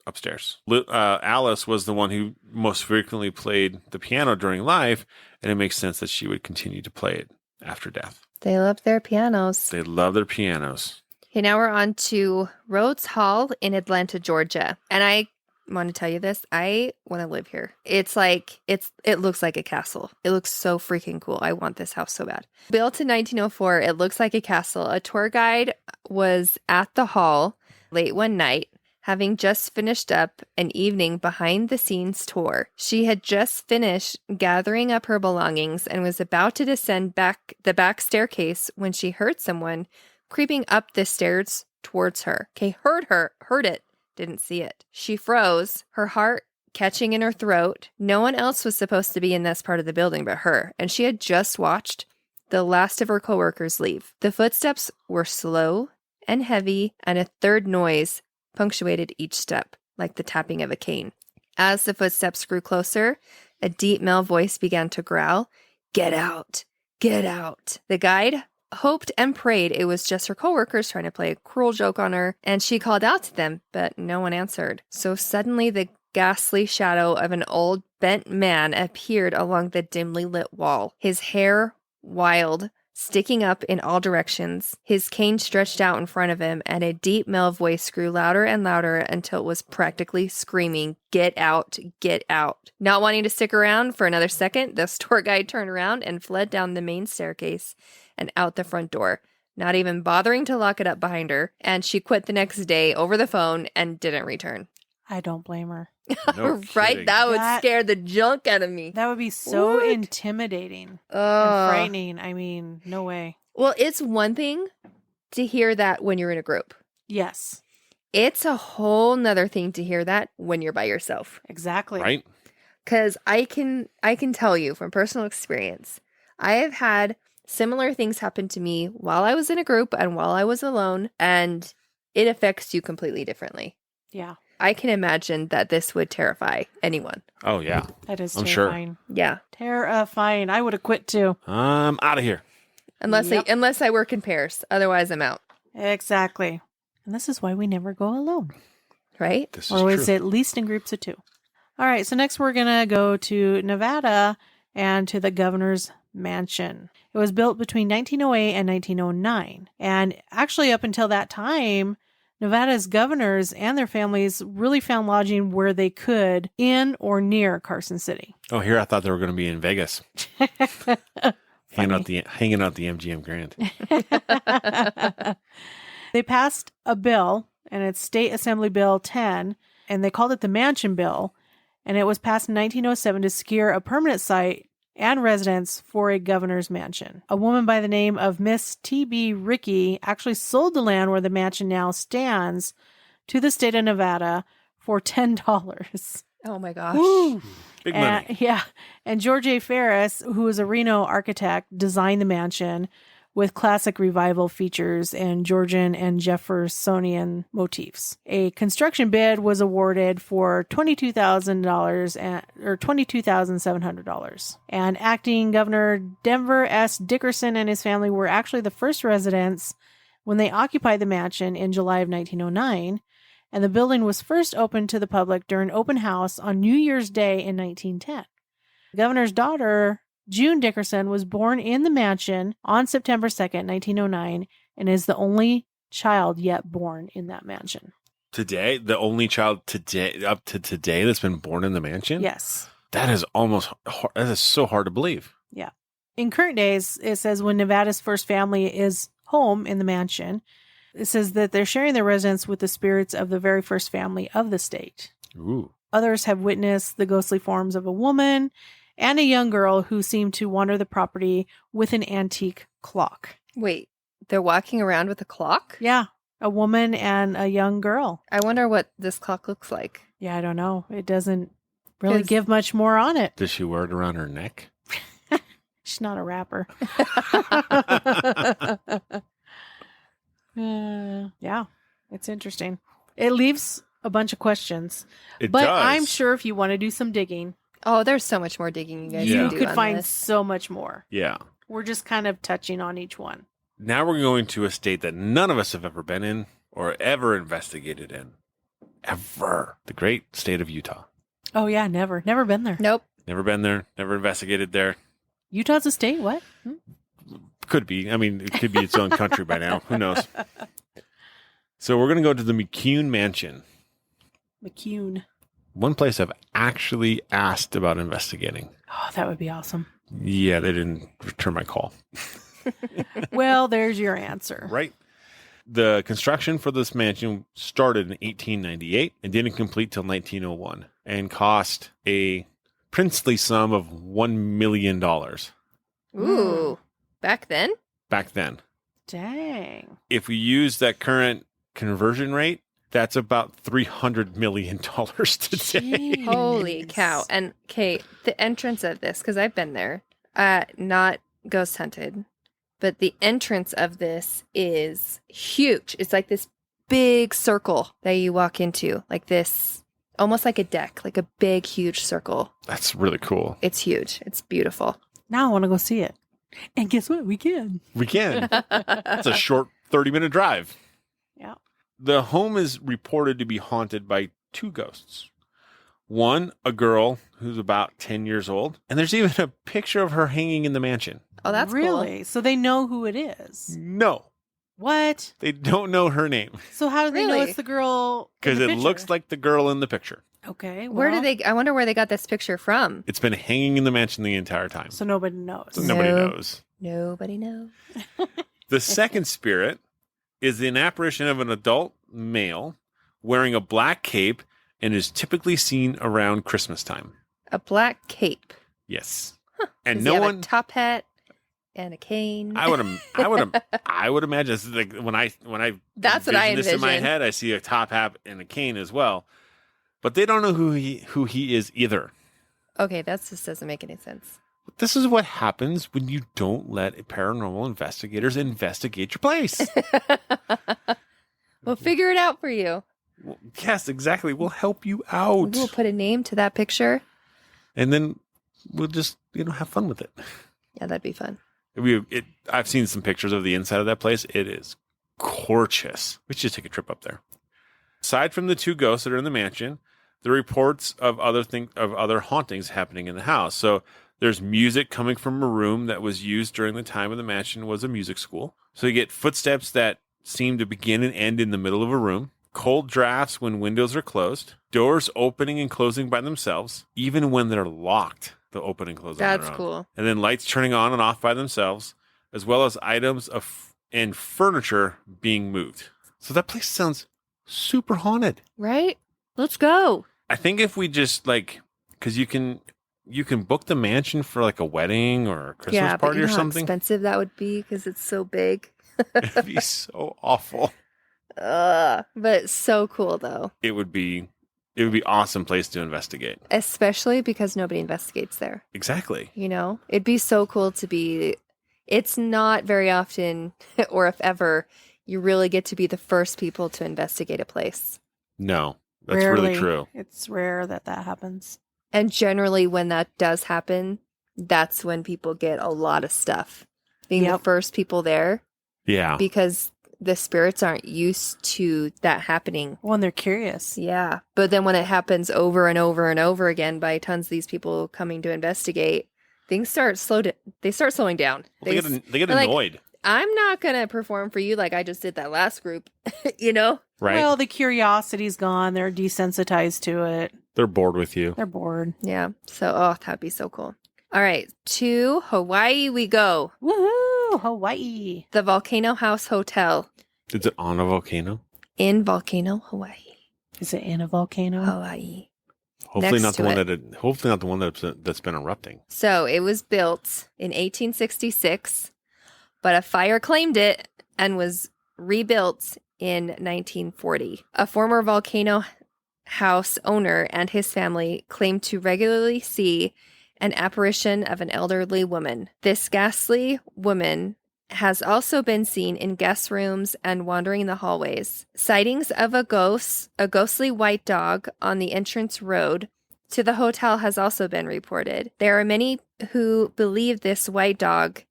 Speaker 1: upstairs. Alice was the one who most frequently played the piano during life, and it makes sense that she would continue to play it after death.
Speaker 3: They love their pianos.
Speaker 1: They love their pianos.
Speaker 3: Okay, now we're on to Rhodes Hall in Atlanta, Georgia. And I want to tell you this. I want to live here. It looks like a castle. It looks so freaking cool. I want this house so bad. Built in 1904, it looks like a castle. A tour guide was at the hall late one night, having just finished up an evening behind-the-scenes tour. She had just finished gathering up her belongings and was about to descend the back staircase when she heard someone creeping up the stairs towards her. Okay, heard it, didn't see it. She froze, her heart catching in her throat. No one else was supposed to be in this part of the building but her, and she had just watched the last of her coworkers leave. The footsteps were slow and heavy, and a third noise punctuated each step, like the tapping of a cane. As the footsteps grew closer, a deep male voice began to growl, "Get out! Get out!" The guide hoped and prayed it was just her coworkers trying to play a cruel joke on her, and she called out to them, but no one answered. So suddenly the ghastly shadow of an old, bent man appeared along the dimly lit wall, his hair wild, sticking up in all directions, his cane stretched out in front of him, and a deep male voice grew louder and louder until it was practically screaming, "Get out, get out." Not wanting to stick around for another second, the tour guide turned around and fled down the main staircase and out the front door, not even bothering to lock it up behind her, and she quit the next day over the phone and didn't return.
Speaker 2: I don't blame her.
Speaker 1: No
Speaker 3: Right?
Speaker 1: kidding.
Speaker 3: That would scare the junk out of me.
Speaker 2: That would be so
Speaker 3: What?
Speaker 2: intimidating and frightening. I mean, no way.
Speaker 3: Well, it's one thing to hear that when you're in a group.
Speaker 2: Yes,
Speaker 3: It's a whole nother thing to hear that when you're by yourself.
Speaker 2: exactly.
Speaker 1: Right?
Speaker 3: Because I can tell you from personal experience, I have had similar things happen to me while I was in a group and while I was alone, and it affects you completely differently.
Speaker 2: Yeah,
Speaker 3: I can imagine that this would terrify anyone.
Speaker 1: Oh, yeah.
Speaker 2: that is
Speaker 1: I'm sure.
Speaker 2: terrifying.
Speaker 3: Yeah.
Speaker 2: Terrifying. I would have quit too.
Speaker 1: I'm out of here.
Speaker 3: Unless I work in pairs. Otherwise, I'm out.
Speaker 2: Exactly. And this is why we never go alone.
Speaker 3: Right?
Speaker 1: This
Speaker 2: Or
Speaker 1: is
Speaker 2: always
Speaker 1: true.
Speaker 2: at least in groups of two. All right. So next we're going to go to Nevada and to the governor's mansion. It was built between 1908 and 1909. And actually up until that time, Nevada's governors and their families really found lodging where they could in or near Carson City.
Speaker 1: Oh, here I thought they were going to be in Vegas, hanging out the MGM Grand.
Speaker 2: They passed a bill, and it's State Assembly Bill 10, and they called it the Mansion Bill, and it was passed in 1907 to secure a permanent site and residence for a governor's mansion. A woman by the name of Miss T.B. Rickey actually sold the land where the mansion now stands to the state of Nevada for $10.
Speaker 3: Oh my gosh.
Speaker 2: Woo!
Speaker 1: Big money.
Speaker 2: Yeah. And George A. Ferris, who was a Reno architect, designed the mansion with classic revival features and Georgian and Jeffersonian motifs. A construction bid was awarded for $22,000 or $22,700. And acting Governor Denver S. Dickerson and his family were actually the first residents when they occupied the mansion in July of 1909. And the building was first opened to the public during open house on New Year's Day in 1910. The governor's daughter, June Dickerson, was born in the mansion on September 2nd, 1909, and is the only child yet born in that mansion.
Speaker 1: Today, the only child today up to today that's been born in the mansion?
Speaker 2: Yes.
Speaker 1: That is that is so hard to believe.
Speaker 2: Yeah. In current days, it says when Nevada's first family is home in the mansion, it says that they're sharing their residence with the spirits of the very first family of the state.
Speaker 1: Ooh.
Speaker 2: Others have witnessed the ghostly forms of a woman and a young girl who seem to wander the property with an antique clock.
Speaker 3: Wait, they're walking around with a clock?
Speaker 2: Yeah, a woman and a young girl.
Speaker 3: I wonder what this clock looks like.
Speaker 2: Yeah, I don't know. It doesn't really
Speaker 3: 'Cause-
Speaker 2: give much more on it.
Speaker 1: Does she wear it around her neck?
Speaker 2: She's not a rapper. Yeah, it's interesting. It leaves a bunch of questions.
Speaker 1: It
Speaker 2: But
Speaker 1: does.
Speaker 2: I'm sure if you want to do some digging,
Speaker 3: Oh, there's so much more digging you guys
Speaker 1: Yeah.
Speaker 2: you
Speaker 3: can do
Speaker 2: could
Speaker 3: on
Speaker 2: find
Speaker 3: this.
Speaker 2: so much more.
Speaker 1: Yeah.
Speaker 2: We're just kind of touching on each one.
Speaker 1: Now we're going to a state that none of us have ever been in or ever investigated in. Ever. The great state of Utah.
Speaker 2: Oh, yeah, never been there.
Speaker 3: Nope.
Speaker 1: Never been there. Never investigated there.
Speaker 2: Utah's a state? What?
Speaker 1: Could be. I mean, it could be its own country by now. Who knows? So we're going to go to the McCune Mansion.
Speaker 2: McCune.
Speaker 1: One place I've actually asked about investigating.
Speaker 2: Oh, that would be awesome.
Speaker 1: Yeah, they didn't return my call.
Speaker 2: Well, there's your answer.
Speaker 1: Right? The construction for this mansion started in 1898 and didn't complete till 1901 and cost a princely sum of $1 million
Speaker 3: Ooh. Back then?
Speaker 1: back then.
Speaker 2: Dang.
Speaker 1: If we use that current conversion rate, that's about $300 million today.
Speaker 2: Jeez.
Speaker 3: Holy cow. And Kate, the entrance of this, because I've been there, not ghost hunted, but the entrance of this is huge. It's like this big circle that you walk into, like this, almost like a deck, like a big, huge circle.
Speaker 1: That's really cool.
Speaker 3: It's huge. It's beautiful.
Speaker 2: Now I want to go see it. And guess what? We can.
Speaker 1: We can. That's a short 30-minute drive.
Speaker 2: Yeah.
Speaker 1: The home is reported to be haunted by two ghosts. One, a girl who's about 10 years old, and there's even a picture of her hanging in the mansion.
Speaker 3: Oh, that's
Speaker 2: really? So they know who it is.
Speaker 1: No,
Speaker 2: What?
Speaker 1: they don't know her name
Speaker 2: So how do they know
Speaker 3: Really?
Speaker 2: it's the girl?
Speaker 1: because it looks like the girl in the picture.
Speaker 2: Okay.
Speaker 3: cool. Where
Speaker 2: well,
Speaker 3: did they, I wonder where they got this picture from.
Speaker 1: It's been hanging in the mansion the entire time.
Speaker 2: So nobody knows.
Speaker 1: So nobody
Speaker 3: No.
Speaker 1: knows.
Speaker 3: Nobody knows.
Speaker 1: The second spirit is an apparition of an adult male wearing a black cape and is typically seen around Christmas time.
Speaker 3: A black cape.
Speaker 1: Yes.
Speaker 3: Does
Speaker 1: And
Speaker 3: he
Speaker 1: no
Speaker 3: have
Speaker 1: one
Speaker 3: a top hat and a cane.
Speaker 1: I would imagine it's like when I
Speaker 3: That's what I
Speaker 1: envision this in my
Speaker 3: envision.
Speaker 1: head, I see a top hat and a cane as well. But they don't know who he is either.
Speaker 3: Okay, that just doesn't make any sense.
Speaker 1: This is what happens when you don't let paranormal investigators investigate your place.
Speaker 3: We'll figure it out for you.
Speaker 1: Well, yes, exactly. We'll help you out.
Speaker 3: We'll put a name to that picture.
Speaker 1: And then we'll just, have fun with it.
Speaker 3: Yeah, that'd be fun.
Speaker 1: I've seen some pictures of the inside of that place. It is gorgeous. We should take a trip up there. Aside from the two ghosts that are in the mansion, there are reports of other hauntings happening in the house. So there's music coming from a room that was used during the time of the mansion was a music school. So you get footsteps that seem to begin and end in the middle of a room. Cold drafts when windows are closed. Doors opening and closing by themselves, even when they're locked. They'll open and close on
Speaker 3: That's
Speaker 1: their own.
Speaker 3: cool.
Speaker 1: And then lights turning on and off by themselves, as well as items and furniture being moved. So that place sounds super haunted.
Speaker 3: Right? Let's go.
Speaker 1: I think if we just because you can book the mansion for like a wedding or a Christmas
Speaker 3: yeah, but
Speaker 1: party
Speaker 3: you
Speaker 1: or
Speaker 3: know
Speaker 1: something.
Speaker 3: how expensive that would be because it's so big.
Speaker 1: It'd be so awful.
Speaker 3: But so cool though.
Speaker 1: It would be awesome place to investigate.
Speaker 3: Especially because nobody investigates there.
Speaker 1: Exactly.
Speaker 3: It'd be so cool to be. It's not very often, or if ever, you really get to be the first people to investigate a place.
Speaker 1: No, that's
Speaker 2: Rarely.
Speaker 1: really true.
Speaker 2: It's rare that happens.
Speaker 3: And generally, when that does happen, that's when people get a lot of stuff. Being the
Speaker 2: Yep.
Speaker 3: first people there,
Speaker 1: Yeah.
Speaker 3: because the spirits aren't used to that happening.
Speaker 2: When they're curious.
Speaker 3: Yeah. But then when it happens over and over and over again by tons of these people coming to investigate, things start slowing down.
Speaker 1: They get
Speaker 3: they're like,
Speaker 1: annoyed,
Speaker 3: I'm not going to perform for you like I just did that last group,
Speaker 1: right?
Speaker 2: Well, the curiosity's gone. They're desensitized to it.
Speaker 1: They're bored with you.
Speaker 2: They're bored.
Speaker 3: Yeah. So, that'd be so cool. All right. To Hawaii we go.
Speaker 2: Woohoo! Hawaii.
Speaker 3: The Volcano House Hotel
Speaker 1: Is it on a volcano?
Speaker 3: in Volcano, Hawaii.
Speaker 2: Is it in a volcano?
Speaker 3: Hawaii.
Speaker 1: Hopefully
Speaker 3: Next
Speaker 1: not the
Speaker 3: to
Speaker 1: one
Speaker 3: it.
Speaker 1: hopefully not the one that's been erupting.
Speaker 3: So it was built in 1866, but a fire claimed it and was rebuilt in 1940. A former Volcano House owner and his family claimed to regularly see an apparition of an elderly woman. This ghastly woman has also been seen in guest rooms and wandering the hallways. Sightings of a ghostly white dog on the entrance road to the hotel has also been reported. There are many who believe this white dog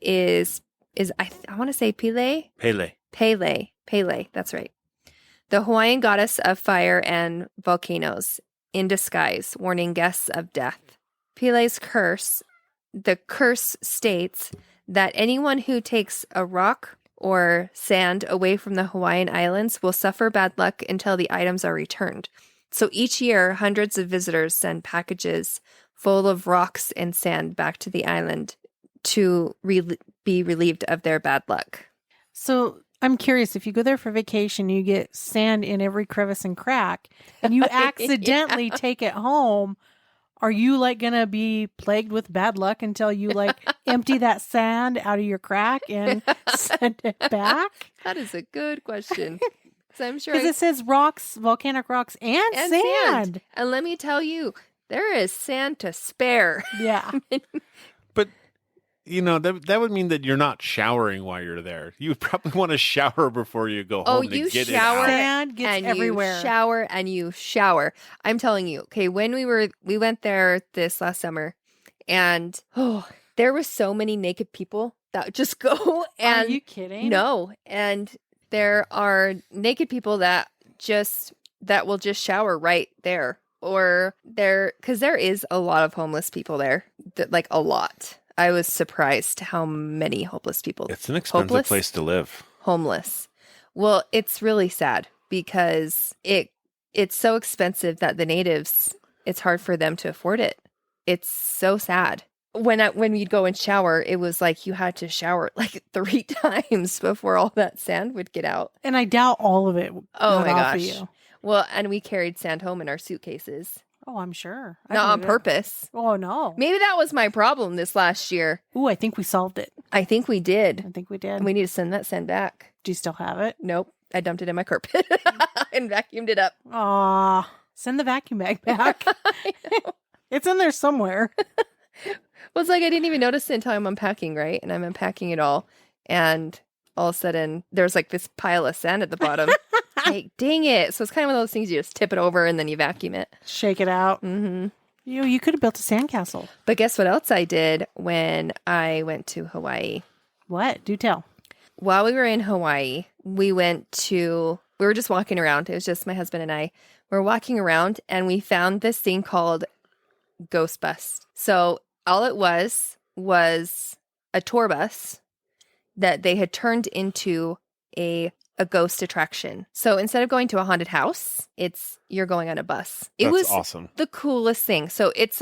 Speaker 3: is I want to say Pele? Pele, that's right. The Hawaiian goddess of fire and volcanoes in disguise, warning guests of death. Pele's curse, the curse states that anyone who takes a rock or sand away from the Hawaiian Islands will suffer bad luck until the items are returned. So each year, hundreds of visitors send packages full of rocks and sand back to the island to be relieved of their bad luck.
Speaker 2: So I'm curious, if you go there for vacation, you get sand in every crevice and crack, and you accidentally take it home, are you like going to be plagued with bad luck until you like empty that sand out of your crack and send it back?
Speaker 3: That is a good question. So I'm sure
Speaker 2: Because it says rocks, volcanic rocks, and sand.
Speaker 3: And let me tell you, there is sand to spare.
Speaker 2: Yeah.
Speaker 1: But, you know, that would mean that you're not showering while you're there. You would probably want to shower before you go home to get it out.
Speaker 2: Sand gets
Speaker 3: and
Speaker 2: everywhere.
Speaker 3: You shower. I'm telling you, okay, when we went there this last summer, and there were so many naked people that would just go. And
Speaker 2: are you kidding?
Speaker 3: No. And there are naked people that will just shower right there. Or because there is a lot of homeless people there, like a lot. I was surprised how many homeless people.
Speaker 1: It's an expensive place to live.
Speaker 3: Homeless. Well, it's really sad because it's so expensive that the natives, it's hard for them to afford it. It's so sad. When we'd go and shower, it was like you had to shower like 3 times before all that sand would get out.
Speaker 2: And I doubt all of it.
Speaker 3: Oh my
Speaker 2: got off
Speaker 3: gosh.
Speaker 2: of you.
Speaker 3: Well, and we carried sand home in our suitcases.
Speaker 2: Oh, I'm sure.
Speaker 3: Not on purpose.
Speaker 2: Oh, no.
Speaker 3: Maybe that was my problem this last year.
Speaker 2: Ooh, I think we solved it.
Speaker 3: I think we did.
Speaker 2: I think we did.
Speaker 3: We need to send that sand back.
Speaker 2: Do you still have it?
Speaker 3: Nope. I dumped it in my carpet and vacuumed it up.
Speaker 2: Aw. Send the vacuum bag back.
Speaker 3: I know.
Speaker 2: It's in there somewhere.
Speaker 3: Well, it's like I didn't even notice it until I'm unpacking, right? And I'm unpacking it all. And all of a sudden, there's like this pile of sand at the bottom. Like, dang it. So it's kind of one of those things you just tip it over and then you vacuum it.
Speaker 2: Shake it out.
Speaker 3: Mm-hmm.
Speaker 2: You could have built a sandcastle.
Speaker 3: But guess what else I did when I went to Hawaii?
Speaker 2: What? Do tell.
Speaker 3: While we were in Hawaii, we were just walking around. It was just my husband and I. We were walking around and we found this thing called Ghost Bus. So all it was a tour bus that they had turned into a ghost attraction. So instead of going to a haunted house, you're going on a bus. It was
Speaker 1: awesome.
Speaker 3: The coolest thing. So it's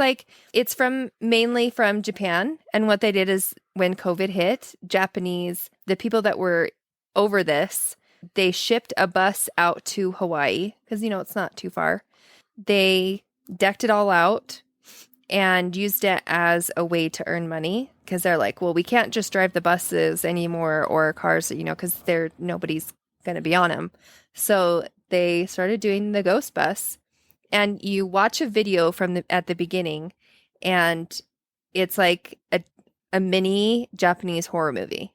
Speaker 3: mainly from Japan. And what they did is when COVID hit, the people that were over this, they shipped a bus out to Hawaii because, it's not too far. They decked it all out and used it as a way to earn money because they're like, well, we can't just drive the buses anymore or cars, because nobody's going to be on them. So they started doing the ghost bus, and you watch a video at the beginning, and it's like a mini Japanese horror movie.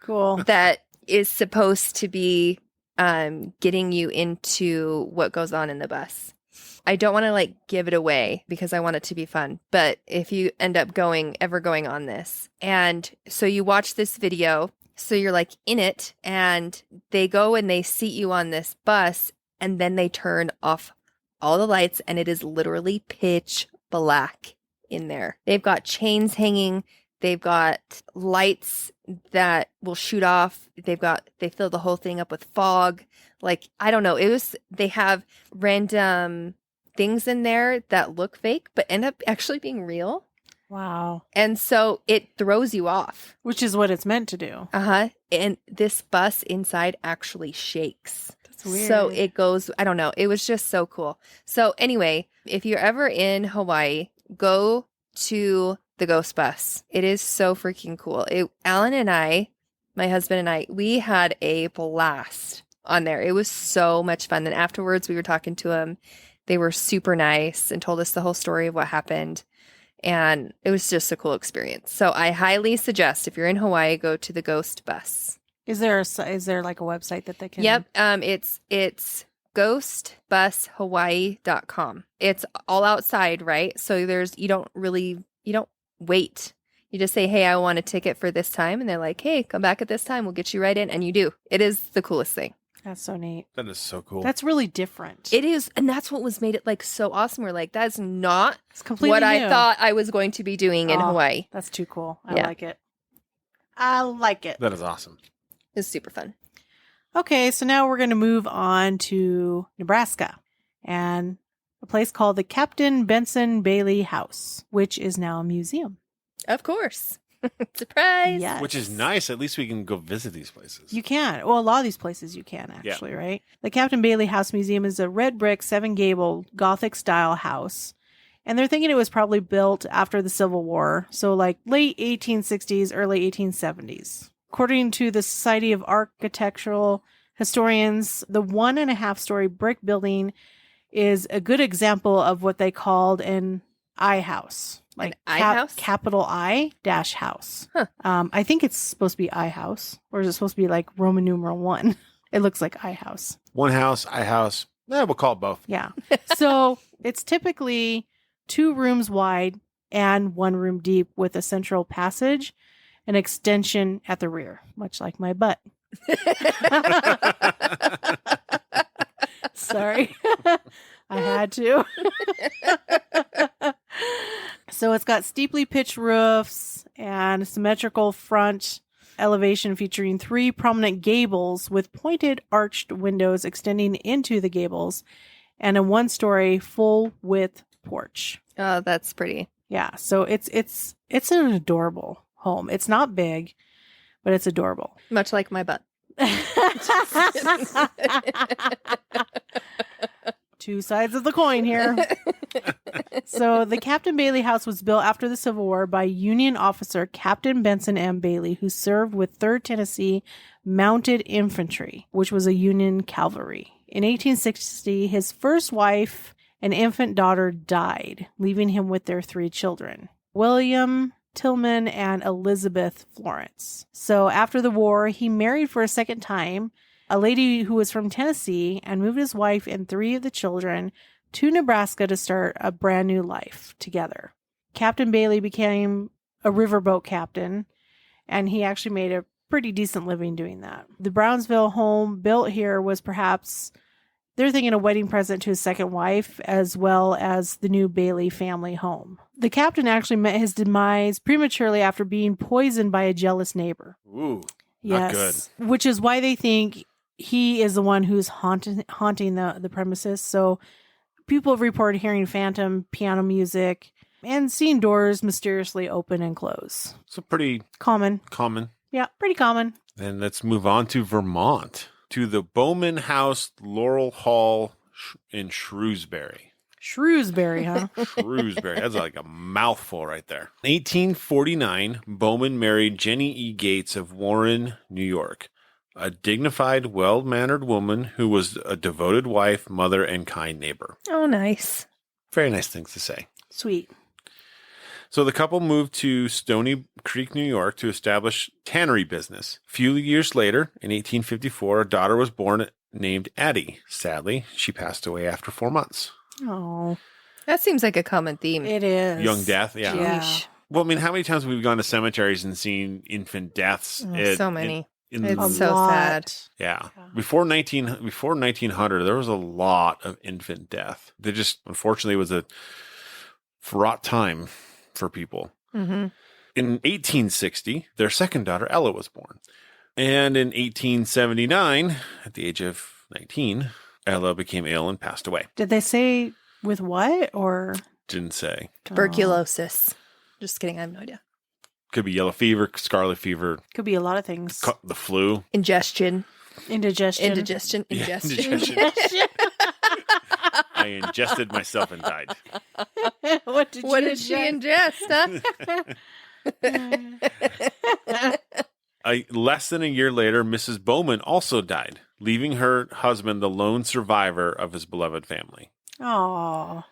Speaker 2: Cool.
Speaker 3: That is supposed to be getting you into what goes on in the bus. I don't want to give it away because I want it to be fun. But if you end up ever going on this, and so you watch this video, so you're in it, and they go and they seat you on this bus, and then they turn off all the lights, and it is literally pitch black in there. They've got chains hanging. They've got lights that will shoot off. They fill the whole thing up with fog. I don't know. They have random things in there that look fake, but end up actually being real.
Speaker 2: Wow.
Speaker 3: And so it throws you off.
Speaker 2: Which is what it's meant to do.
Speaker 3: Uh-huh. And this bus inside actually shakes.
Speaker 2: That's weird.
Speaker 3: So it goes, I don't know. It was just so cool. So anyway, if you're ever in Hawaii, go to the Ghost Bus. It is so freaking cool. Alan and I, my husband and I, we had a blast on there. It was so much fun. Then afterwards, we were talking to them. They were super nice and told us the whole story of what happened. And it was just a cool experience. So I highly suggest if you're in Hawaii, go to the Ghost Bus.
Speaker 2: Is there like a website that they can?
Speaker 3: Yep. It's ghostbushawaii.com. It's all outside, right? So you don't wait. You just say, hey, I want a ticket for this time. And they're like, hey, come back at this time. We'll get you right in. And you do. It is the coolest thing.
Speaker 2: That's so neat.
Speaker 1: That is so cool.
Speaker 2: That's really different.
Speaker 3: It is. And that's what was made it like so awesome. We're like, that's not
Speaker 2: It's completely
Speaker 3: what
Speaker 2: new.
Speaker 3: I thought I was going to be doing in
Speaker 2: Oh.
Speaker 3: Hawaii.
Speaker 2: That's too cool. I
Speaker 3: Yeah.
Speaker 2: like it. I like it.
Speaker 1: That is awesome.
Speaker 3: It's super fun.
Speaker 2: Okay, so now we're going to move on to Nebraska and a place called the Captain Benson Bailey House, which is now a museum.
Speaker 3: Of course. Surprise.
Speaker 2: Yes.
Speaker 1: Which is nice. At least we can go visit these places.
Speaker 2: You can. Well, a lot of these places you can, actually, right? The Captain Bailey House Museum is a red brick, 7-gable, Gothic-style house. And they're thinking it was probably built after the Civil War, so like late 1860s, early 1870s. According to the Society of Architectural Historians, the 1.5-story brick building is a good example of what they called an I house. Like
Speaker 3: An I house?
Speaker 2: Capital I dash house.
Speaker 3: Huh.
Speaker 2: I think it's supposed to be I house, or is it supposed to be like Roman numeral 1? It looks like I house.
Speaker 1: One house, I house. We'll call it both.
Speaker 2: Yeah. So it's typically 2 rooms wide and 1 room deep with a central passage, an extension at the rear, much like my butt. Sorry. I had to. So it's got steeply pitched roofs and a symmetrical front elevation featuring 3 prominent gables with pointed arched windows extending into the gables and a 1-story full width porch.
Speaker 3: Oh, that's pretty.
Speaker 2: Yeah, so it's an adorable home. It's not big, but it's adorable.
Speaker 3: Much like my butt.
Speaker 2: 2 sides of the coin here. So the Captain Bailey House was built after the Civil War by Union officer Captain Benson M. Bailey, who served with 3rd Tennessee Mounted Infantry, which was a Union cavalry. In 1860, his first wife and infant daughter died, leaving him with their 3 children, William, Tillman, and Elizabeth Florence. So after the war, he married for a second time a lady who was from Tennessee and moved his wife and 3 of the children to Nebraska to start a brand new life together. Captain Bailey became a riverboat captain, and he actually made a pretty decent living doing that. The Brownsville home built here was perhaps, they're thinking, a wedding present to his second wife, as well as the new Bailey family home. The captain actually met his demise prematurely after being poisoned by a jealous neighbor.
Speaker 1: Ooh, not good.
Speaker 2: Which is why they think he is the one who's haunting the premises. So people have reported hearing phantom piano music and seeing doors mysteriously open and close.
Speaker 1: So pretty
Speaker 2: Common. Yeah, pretty common.
Speaker 1: Then let's move on to Vermont, to the Bowman House Laurel Hall in Shrewsbury.
Speaker 2: Shrewsbury, huh?
Speaker 1: Shrewsbury. That's like a mouthful right there. 1849, Bowman married Jenny E. Gates of Warren, New York, a dignified, well-mannered woman who was a devoted wife, mother, and kind neighbor.
Speaker 3: Oh, nice.
Speaker 1: Very nice things to say.
Speaker 2: Sweet.
Speaker 1: So the couple moved to Stony Creek, New York to establish tannery business. A few years later, in 1854, a daughter was born named Addie. Sadly, she passed away after 4 months.
Speaker 2: Oh,
Speaker 3: That seems like a common theme.
Speaker 2: it is.
Speaker 1: Young death, yeah.
Speaker 2: Yeah.
Speaker 3: Sheesh.
Speaker 1: Well, I mean, how many times have we gone to cemeteries and seen infant deaths?
Speaker 3: Oh, so many.
Speaker 1: In
Speaker 3: It's
Speaker 2: A
Speaker 3: so
Speaker 2: lot.
Speaker 3: sad.
Speaker 1: yeah.
Speaker 2: Yeah.
Speaker 1: Before 1900, there was a lot of infant death. They just, unfortunately, was a fraught time for people.
Speaker 3: Mm-hmm.
Speaker 1: In 1860, their second daughter, Ella, was born. And in 1879, at the age of 19, Ella became ill and passed away.
Speaker 2: Did they say with what or
Speaker 1: Didn't say.
Speaker 3: Tuberculosis. Just kidding. I have no idea.
Speaker 1: Could be yellow fever, scarlet fever,
Speaker 2: Could be a lot of things.
Speaker 1: the flu.
Speaker 3: Ingestion.
Speaker 2: Indigestion.
Speaker 3: Indigestion.
Speaker 1: Yeah,
Speaker 3: Ingestion.
Speaker 1: indigestion. I ingested myself and died.
Speaker 2: What did
Speaker 3: What
Speaker 2: you
Speaker 3: did she ingest, huh?
Speaker 1: Less than a year later, Mrs. Bowman also died, leaving her husband the lone survivor of his beloved family.
Speaker 2: Oh,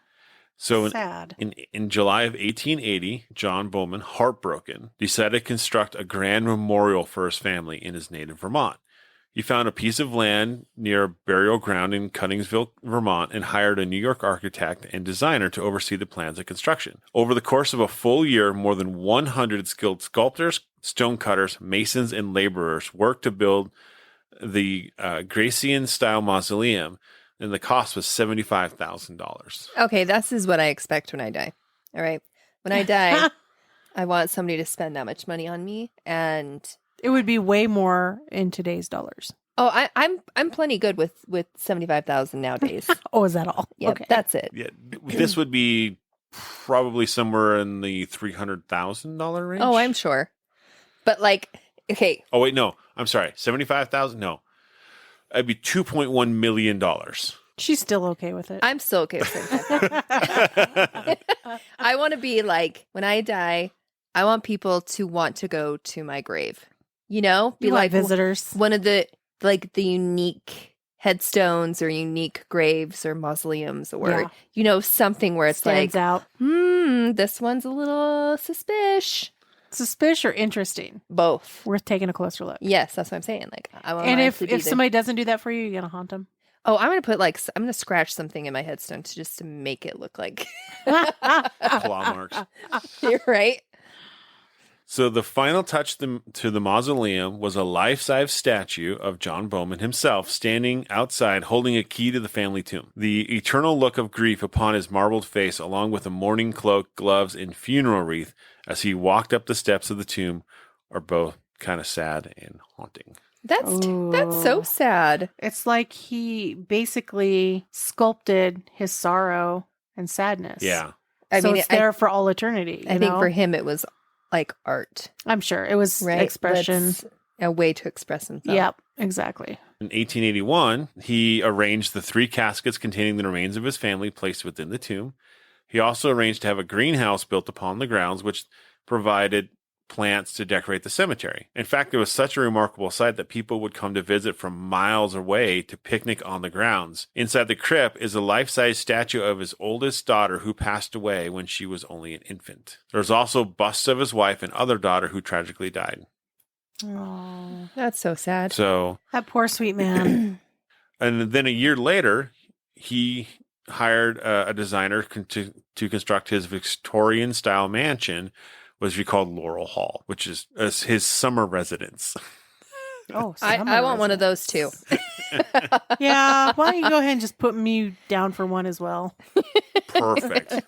Speaker 1: So
Speaker 2: Sad.
Speaker 1: in July of 1880, John Bowman, heartbroken, decided to construct a grand memorial for his family in his native Vermont. He found a piece of land near a burial ground in Cuttingsville, Vermont, and hired a New York architect and designer to oversee the plans and construction. Over the course of a full year, more than 100 skilled sculptors, stonecutters, masons, and laborers worked to build the Gracian-style mausoleum, and the cost was $75,000.
Speaker 3: Okay, this is what I expect when I die. All right. When I die, I want somebody to spend that much money on me, and
Speaker 2: It would be way more in today's dollars.
Speaker 3: I'm plenty good with 75,000 nowadays.
Speaker 2: Oh, is that all?
Speaker 3: Yeah,
Speaker 2: Okay.
Speaker 3: that's it.
Speaker 1: Yeah, this would be probably somewhere in the $300,000 range.
Speaker 3: Oh, I'm sure. But like, okay,
Speaker 1: Oh wait, no. I'm sorry. 75,000? No. It'd be $2.1 million.
Speaker 2: She's still okay with it.
Speaker 3: I'm still okay with 75,000. I want to be like, when I die, I want people to want to go to my grave. You know, be
Speaker 2: You want
Speaker 3: like
Speaker 2: visitors.
Speaker 3: one of the the unique headstones or unique graves or mausoleums or
Speaker 2: Yeah.
Speaker 3: you know, something where it's
Speaker 2: Stands
Speaker 3: like,
Speaker 2: out.
Speaker 3: this one's a little suspicious.
Speaker 2: Suspicious or interesting?
Speaker 3: Both.
Speaker 2: Worth taking a closer look.
Speaker 3: Yes, that's what I'm saying. Like, I want
Speaker 2: And
Speaker 3: mine
Speaker 2: if
Speaker 3: to be the-
Speaker 2: somebody doesn't do that for you, you're gonna haunt them.
Speaker 3: oh, I'm gonna put I'm gonna scratch something in my headstone to make it look like
Speaker 1: Claw marks.
Speaker 3: you're right.
Speaker 1: So the final touch to the mausoleum was a life-size statue of John Bowman himself standing outside holding a key to the family tomb. The eternal look of grief upon his marbled face, along with a mourning cloak, gloves, and funeral wreath as he walked up the steps of the tomb, are both kind of sad and haunting.
Speaker 3: That's so
Speaker 2: Ooh.
Speaker 3: sad.
Speaker 2: It's like he basically sculpted his sorrow and sadness.
Speaker 1: Yeah.
Speaker 2: So it's there for all eternity.
Speaker 3: I
Speaker 2: you
Speaker 3: think
Speaker 2: know?
Speaker 3: for him it was like art,
Speaker 2: I'm sure it was
Speaker 3: right?
Speaker 2: expression.
Speaker 3: That's a way to express himself.
Speaker 2: Yep, exactly.
Speaker 1: In 1881, he arranged the 3 caskets containing the remains of his family placed within the tomb. He also arranged to have a greenhouse built upon the grounds, which provided plants to decorate the cemetery. In fact, it was such a remarkable sight that people would come to visit from miles away to picnic on the grounds. Inside the crypt is a life-size statue of his oldest daughter who passed away when she was only an infant. There's also busts of his wife and other daughter who tragically died.
Speaker 2: Oh,
Speaker 3: That's so sad.
Speaker 1: So,
Speaker 2: that poor sweet man.
Speaker 1: and then a year later, he hired a designer to construct his Victorian-style mansion, which we called Laurel Hall, which is his summer residence.
Speaker 2: Oh,
Speaker 3: I want one of those too.
Speaker 2: Yeah, why don't you go ahead and just put me down for one as well?
Speaker 1: Perfect.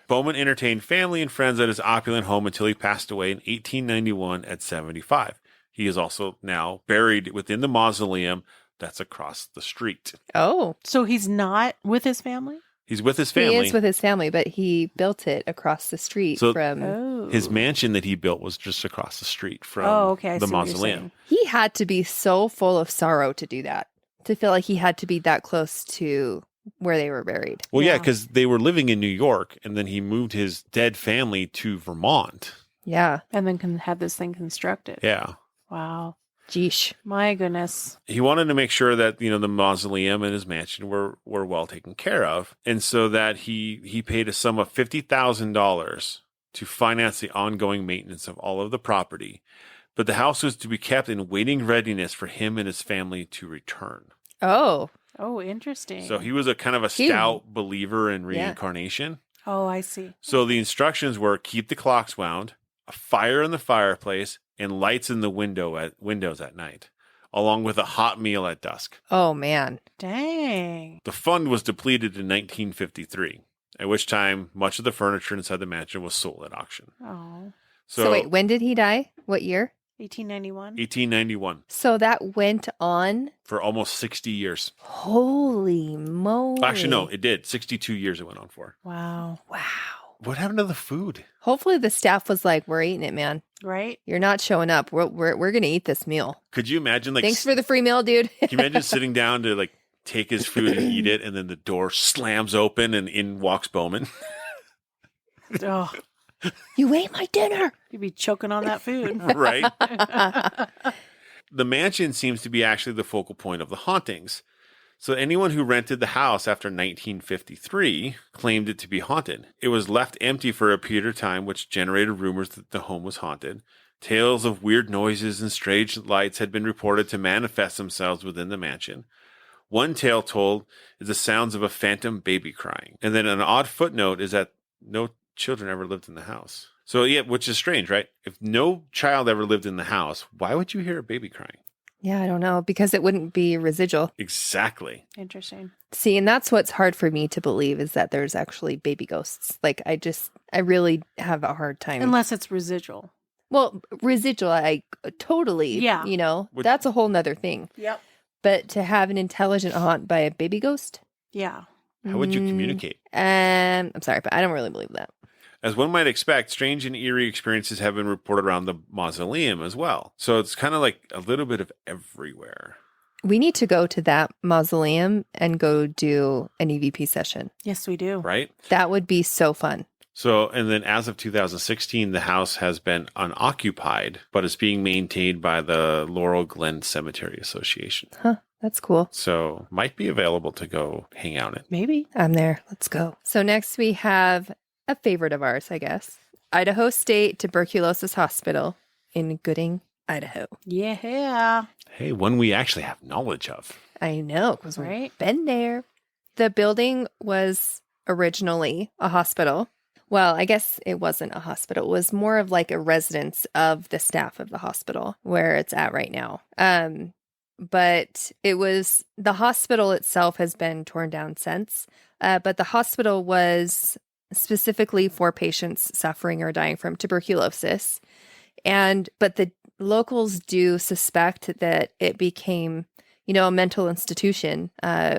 Speaker 1: Bowman entertained family and friends at his opulent home until he passed away in 1891 at 75. He is also now buried within the mausoleum that's across the street.
Speaker 3: Oh,
Speaker 2: So he's not with his family?
Speaker 1: He's with his family.
Speaker 3: he is with his family, but he built it across the street
Speaker 1: So-
Speaker 3: from.
Speaker 2: Oh.
Speaker 1: His mansion that he built was just across the street from
Speaker 2: okay, I
Speaker 1: the
Speaker 2: see what you're
Speaker 1: mausoleum.
Speaker 2: saying.
Speaker 3: He had to be so full of sorrow to do that, to feel like he had to be that close to where they were buried.
Speaker 1: Well, yeah,
Speaker 2: Yeah.
Speaker 1: because they were living in New York, and then he moved his dead family to Vermont.
Speaker 3: Yeah.
Speaker 2: And then have this thing constructed.
Speaker 1: Yeah.
Speaker 2: Wow.
Speaker 3: Jeesh.
Speaker 2: My goodness.
Speaker 1: He wanted to make sure that, the mausoleum and his mansion were well taken care of. And so that he paid a sum of $50,000 to finance the ongoing maintenance of all of the property. But the house was to be kept in waiting readiness for him and his family to return.
Speaker 3: Oh.
Speaker 2: Oh, interesting.
Speaker 1: So he was a kind of a
Speaker 3: He-
Speaker 1: stout believer in reincarnation.
Speaker 2: Oh, I see.
Speaker 1: So the instructions were keep the clocks wound, a fire in the fireplace, and lights in the windows at night, along with a hot meal at dusk.
Speaker 3: Oh, man.
Speaker 2: Dang.
Speaker 1: The fund was depleted in 1953, at which time much of the furniture inside the mansion was sold at auction.
Speaker 2: Oh.
Speaker 3: So wait, when did he die? What year?
Speaker 2: 1891.
Speaker 1: 1891,
Speaker 3: So that went on.
Speaker 1: for almost 60 years.
Speaker 3: Holy moly.
Speaker 1: Actually, no, it did. 62 years it went on for.
Speaker 2: Wow.
Speaker 3: Wow.
Speaker 1: What happened to the food?
Speaker 3: Hopefully the staff was like, we're eating it, man.
Speaker 2: Right?
Speaker 3: You're not showing up. We're going to eat this meal.
Speaker 1: Could you imagine,
Speaker 3: Thanks for the free meal, dude.
Speaker 1: can you imagine sitting down to take his food and eat it, and then the door slams open and in walks Bowman?
Speaker 2: Oh,
Speaker 3: You ate my dinner.
Speaker 2: you'd be choking on that food.
Speaker 1: Right? The mansion seems to be actually the focal point of the hauntings. So anyone who rented the house after 1953 claimed it to be haunted. It was left empty for a period of time, which generated rumors that the home was haunted. Tales of weird noises and strange lights had been reported to manifest themselves within the mansion. One tale told is the sounds of a phantom baby crying. And then an odd footnote is that no children ever lived in the house. So yeah, which is strange, right? If no child ever lived in the house, why would you hear a baby crying?
Speaker 3: Yeah, I don't know, because it wouldn't be residual.
Speaker 1: Exactly.
Speaker 2: Interesting.
Speaker 3: See, and that's what's hard for me to believe is that there's actually baby ghosts. Like, I really have a hard time.
Speaker 2: Unless it's residual.
Speaker 3: Well, residual, I totally,
Speaker 2: Yeah.
Speaker 3: That's a whole nother thing.
Speaker 2: Yep.
Speaker 3: But to have an intelligent haunt by a baby ghost?
Speaker 2: Yeah.
Speaker 1: How would you communicate?
Speaker 3: I'm sorry, but I don't really believe that.
Speaker 1: As one might expect, strange and eerie experiences have been reported around the mausoleum as well. So it's kind of like a little bit of everywhere.
Speaker 3: We need to go to that mausoleum and go do an EVP session.
Speaker 2: Yes, we do.
Speaker 1: Right?
Speaker 3: That would be so fun.
Speaker 1: So, and then as of 2016, the house has been unoccupied, but it's being maintained by the Laurel Glen Cemetery Association.
Speaker 3: Huh. That's cool.
Speaker 1: So might be available to go hang out in.
Speaker 2: Maybe.
Speaker 3: I'm there. Let's go. So next we have a favorite of ours, I guess. Idaho State Tuberculosis Hospital in Gooding, Idaho.
Speaker 2: Yeah.
Speaker 1: Hey, one we actually have knowledge of.
Speaker 3: I know, because
Speaker 2: Right.
Speaker 3: we've been there. The building was originally a hospital. Well, I guess it wasn't a hospital. It was more of like a residence of the staff of the hospital where it's at right now. But it was, the hospital itself has been torn down since. But the hospital was specifically for patients suffering or dying from tuberculosis. But the locals do suspect that it became, a mental institution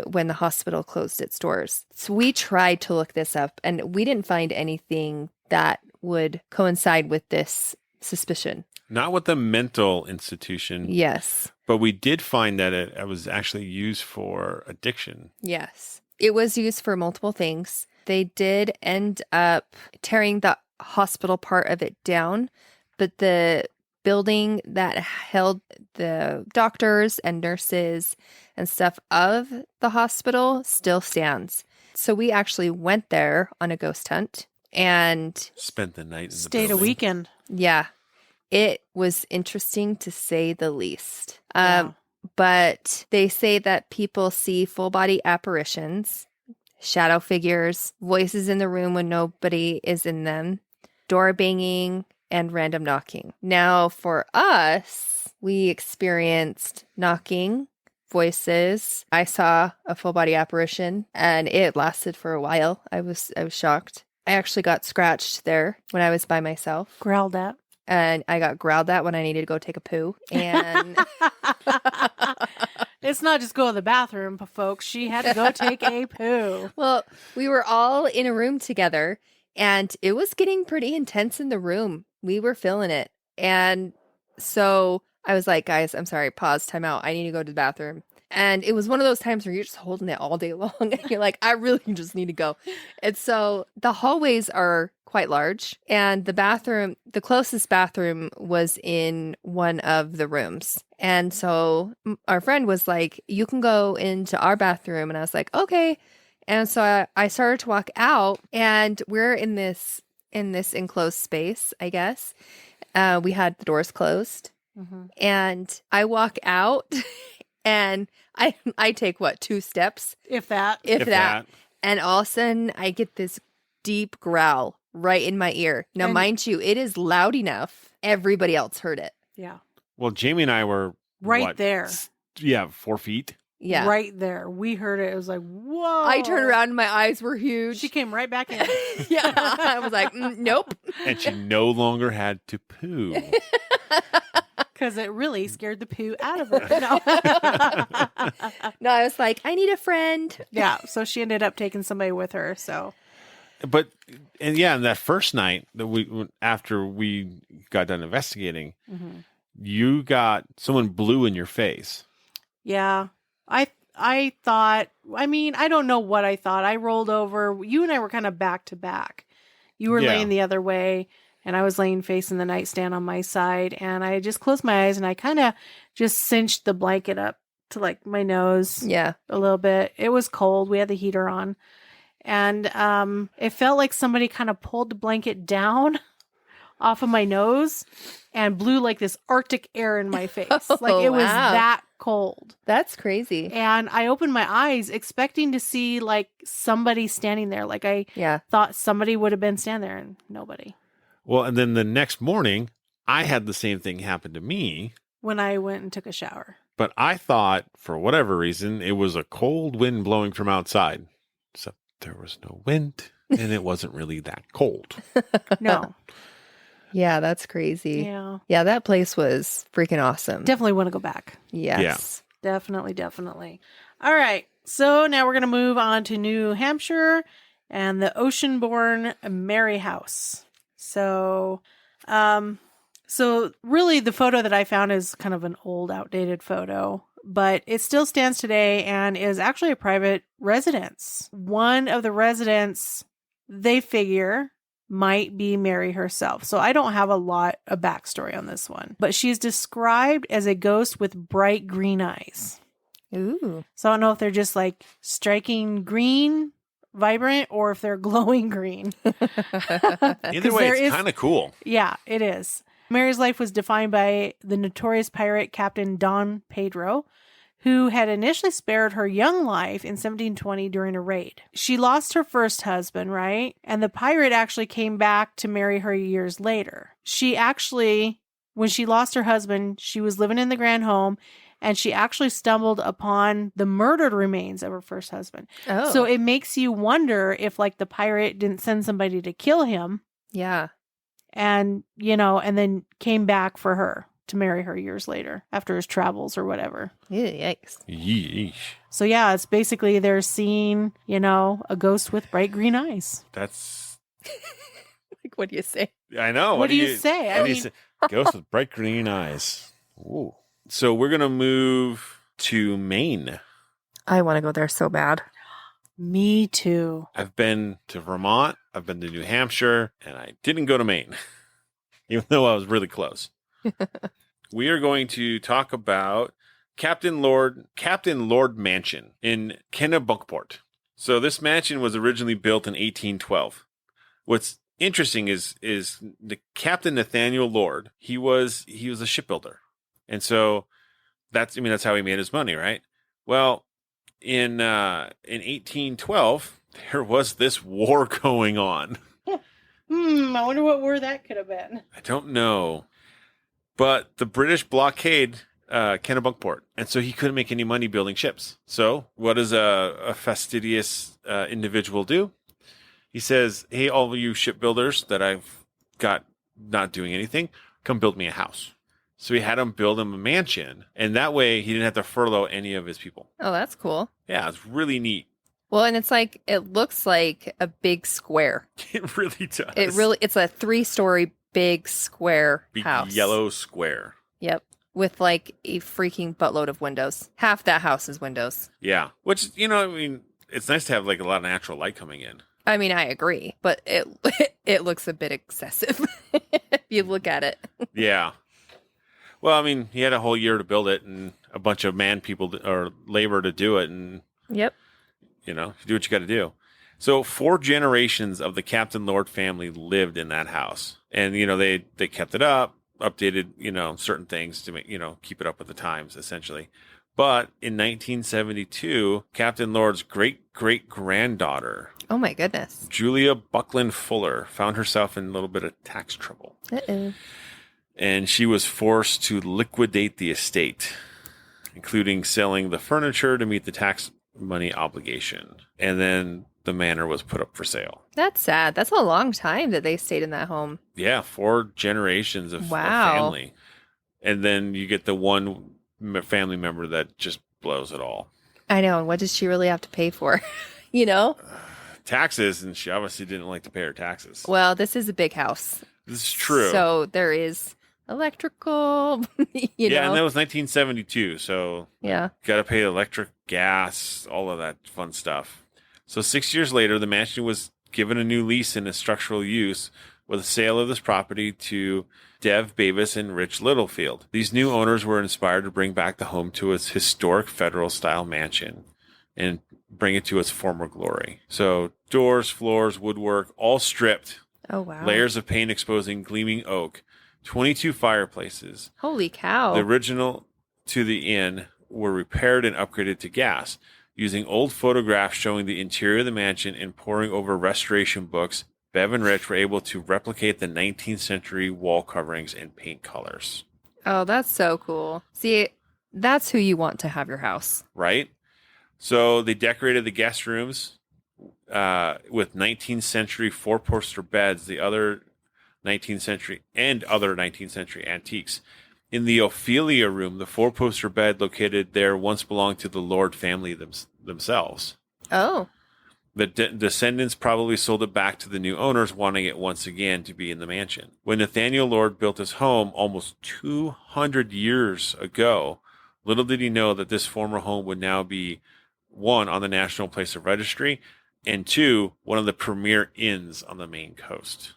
Speaker 3: when the hospital closed its doors. So we tried to look this up and we didn't find anything that would coincide with this suspicion.
Speaker 1: Not with the mental institution.
Speaker 3: Yes.
Speaker 1: But we did find that it was actually used for addiction.
Speaker 3: Yes. It was used for multiple things. They did end up tearing the hospital part of it down, but the building that held the doctors and nurses and stuff of the hospital still stands. So we actually went there on a ghost hunt and
Speaker 1: spent the night in the
Speaker 2: Stayed
Speaker 1: building.
Speaker 2: a weekend.
Speaker 3: yeah, it was interesting to say the least.
Speaker 2: Yeah.
Speaker 3: But they say that people see full body apparitions, shadow figures, voices in the room when nobody is in them, door banging, and random knocking. Now, for us, we experienced knocking, voices. I saw a full body apparition, and it lasted for a while. I was shocked. I actually got scratched there when I was by myself,
Speaker 2: Growled at.
Speaker 3: and I got growled at when I needed to go take a poo. And
Speaker 2: It's not just go to the bathroom, folks. She had to go take a poo.
Speaker 3: well, we were all in a room together, and it was getting pretty intense in the room. We were feeling it. And so I was like, guys, I'm sorry, pause, time out. I need to go to the bathroom. And it was one of those times where you're just holding it all day long. And you're like, I really just need to go. And so the hallways are quite large. And the closest bathroom was in one of the rooms. And so our friend was like, you can go into our bathroom. And I was like, okay. And so I started to walk out, and we're in this enclosed space, I guess. We had the doors closed.
Speaker 2: Mm-hmm.
Speaker 3: And I walk out and I take 2 steps,
Speaker 2: If that.
Speaker 3: if that. And all of a sudden I get this deep growl right in my ear. Now,
Speaker 2: And-
Speaker 3: mind you, it is loud enough. Everybody else heard it.
Speaker 2: Yeah.
Speaker 1: Well, Jamie and I were
Speaker 2: Right there.
Speaker 1: 4 feet.
Speaker 3: Yeah.
Speaker 2: Right there. We heard it. It was like, whoa.
Speaker 3: I turned around and my eyes were huge.
Speaker 2: She came right back in.
Speaker 3: Yeah. I was like, nope.
Speaker 1: And she no longer had to poo.
Speaker 2: Because it really scared the poo out of her. No.
Speaker 3: No, I was like, I need a friend.
Speaker 2: Yeah. So she ended up taking somebody with her. So
Speaker 1: But, and that first night that after we got done investigating, you got someone blew in your face.
Speaker 2: yeah, I thought, I don't know what I thought. I rolled over. You and I were kind of back to back. You were
Speaker 1: Yeah.
Speaker 2: laying the other way, and I was laying facing the nightstand on my side. And I just closed my eyes, and I kind of just cinched the blanket up to like my nose
Speaker 3: Yeah.
Speaker 2: a little bit. It was cold. We had the heater on. And it felt like somebody kind of pulled the blanket down off of my nose and blew like this Arctic air in my face. Like it was
Speaker 3: wow.
Speaker 2: that cold.
Speaker 3: That's crazy.
Speaker 2: And I opened my eyes expecting to see like somebody standing there. Like I
Speaker 3: Yeah.
Speaker 2: thought somebody would have been standing there and nobody.
Speaker 1: Well, and then the next morning, I had the same thing happen to me.
Speaker 2: When I went and took a shower.
Speaker 1: But I thought, for whatever reason, it was a cold wind blowing from outside. Except there was no wind, and it wasn't really that cold.
Speaker 2: No.
Speaker 3: Yeah, that's crazy.
Speaker 2: Yeah.
Speaker 3: Yeah, that place was freaking awesome.
Speaker 2: Definitely want to go back.
Speaker 3: Yes.
Speaker 2: Definitely, definitely. All right. So now we're going to move on to New Hampshire and the ocean-born Mary House. So really the photo that I found is kind of an old, outdated photo, but it still stands today and is actually a private residence. One of the residents, they figure, might be Mary herself. So I don't have a lot of backstory on this one, but she's described as a ghost with bright green eyes.
Speaker 3: Ooh.
Speaker 2: So I don't know if they're just like striking green, vibrant, or if they're glowing green.
Speaker 1: Either way, it's kind of cool.
Speaker 2: Yeah, it is. Mary's life was defined by the notorious pirate Captain Don Pedro, who had initially spared her young life in 1720 during a raid. She lost her first husband, right? And the pirate actually came back to marry her years later. She actually, when she lost her husband, she was living in the grand home, and she actually stumbled upon the murdered remains of her first husband.
Speaker 3: Oh.
Speaker 2: So it makes you wonder if like the pirate didn't send somebody to kill him
Speaker 3: Yeah.
Speaker 2: and, you know, and then came back for her to marry her years later after his travels or whatever.
Speaker 3: Ew, yikes.
Speaker 1: Yeesh.
Speaker 2: So yeah, it's basically they're seeing, you know, a ghost with bright green eyes.
Speaker 1: That's,
Speaker 3: Like, what do you say?
Speaker 1: I know.
Speaker 2: What do you say? I
Speaker 1: What do you
Speaker 2: mean-
Speaker 1: say? Ghost with bright green eyes. Ooh. So we're going to move to Maine.
Speaker 3: I want to go there so bad.
Speaker 2: Me too.
Speaker 1: I've been to Vermont. I've been to New Hampshire, and I didn't go to Maine, even though I was really close. We are going to talk about Captain Lord Mansion in Kennebunkport. So this mansion was originally built in 1812. What's interesting is the Captain Nathaniel Lord. He was a shipbuilder, and so that's how he made his money, right? Well, in 1812, there was this war going on.
Speaker 2: I wonder what war that could have been.
Speaker 1: I don't know. But the British blockade Kennebunkport, and so he couldn't make any money building ships. So what does a fastidious individual do? He says, hey, all of you shipbuilders that I've got not doing anything, come build me a house. So he had him build him a mansion, and that way he didn't have to furlough any of his people.
Speaker 3: Oh, that's cool.
Speaker 1: Yeah, it's really neat.
Speaker 3: Well, and it's like, it looks like a big square.
Speaker 1: It really does.
Speaker 3: It's a 3-story big square
Speaker 1: Big
Speaker 3: house.
Speaker 1: yellow square.
Speaker 3: Yep. With like a freaking buttload of windows. Half that house is windows.
Speaker 1: Yeah, which, it's nice to have like a lot of natural light coming in.
Speaker 3: I mean, I agree, but it looks a bit excessive if you look at it.
Speaker 1: Yeah. Well, he had a whole year to build it and a bunch of or labor to do it. And,
Speaker 3: Yep.
Speaker 1: you do what you got to do. So 4 generations of the Captain Lord family lived in that house. And, they kept it up, updated, certain things to make, keep it up with the times, essentially. But in 1972, Captain Lord's great-great-granddaughter,
Speaker 3: Oh my goodness.
Speaker 1: Julia Buckland Fuller, found herself in a little bit of tax trouble.
Speaker 3: Uh-oh.
Speaker 1: And she was forced to liquidate the estate, including selling the furniture to meet the tax money obligation. And then the manor was put up for sale.
Speaker 3: That's sad. That's a long time that they stayed in that home.
Speaker 1: Yeah, 4 generations of
Speaker 3: Wow.
Speaker 1: family. And then you get the one family member that just blows it all.
Speaker 3: I know. And what does she really have to pay for?
Speaker 1: Taxes, and she obviously didn't like to pay her taxes.
Speaker 3: Well, this is a big house.
Speaker 1: This is true.
Speaker 3: So there is electrical,
Speaker 1: Yeah, and that was 1972, so
Speaker 3: Yeah.
Speaker 1: got to pay electric, gas, all of that fun stuff. So 6 years later, the mansion was given a new lease and a structural use with a sale of this property to Dev Bavis and Rich Littlefield. These new owners were inspired to bring back the home to its historic federal-style mansion and bring it to its former glory. So doors, floors, woodwork, all stripped.
Speaker 3: Oh, wow.
Speaker 1: Layers of paint exposing gleaming oak. 22 fireplaces.
Speaker 3: Holy cow.
Speaker 1: The original to the inn were repaired and upgraded to gas, using old photographs showing the interior of the mansion and poring over restoration books. Bev and Rich were able to replicate the 19th century wall coverings and paint colors.
Speaker 3: Oh, that's so cool. See, that's who you want to have your house.
Speaker 1: Right? So they decorated the guest rooms with 19th century four-poster beds, the other 19th century and other 19th century antiques. In the Ophelia room, the four-poster bed located there once belonged to the Lord family themselves.
Speaker 3: Oh.
Speaker 1: The descendants probably sold it back to the new owners, wanting it once again to be in the mansion. When Nathaniel Lord built his home almost 200 years ago, little did he know that this former home would now be, one, on the National Place of Registry, and two, one of the premier inns on the Maine coast.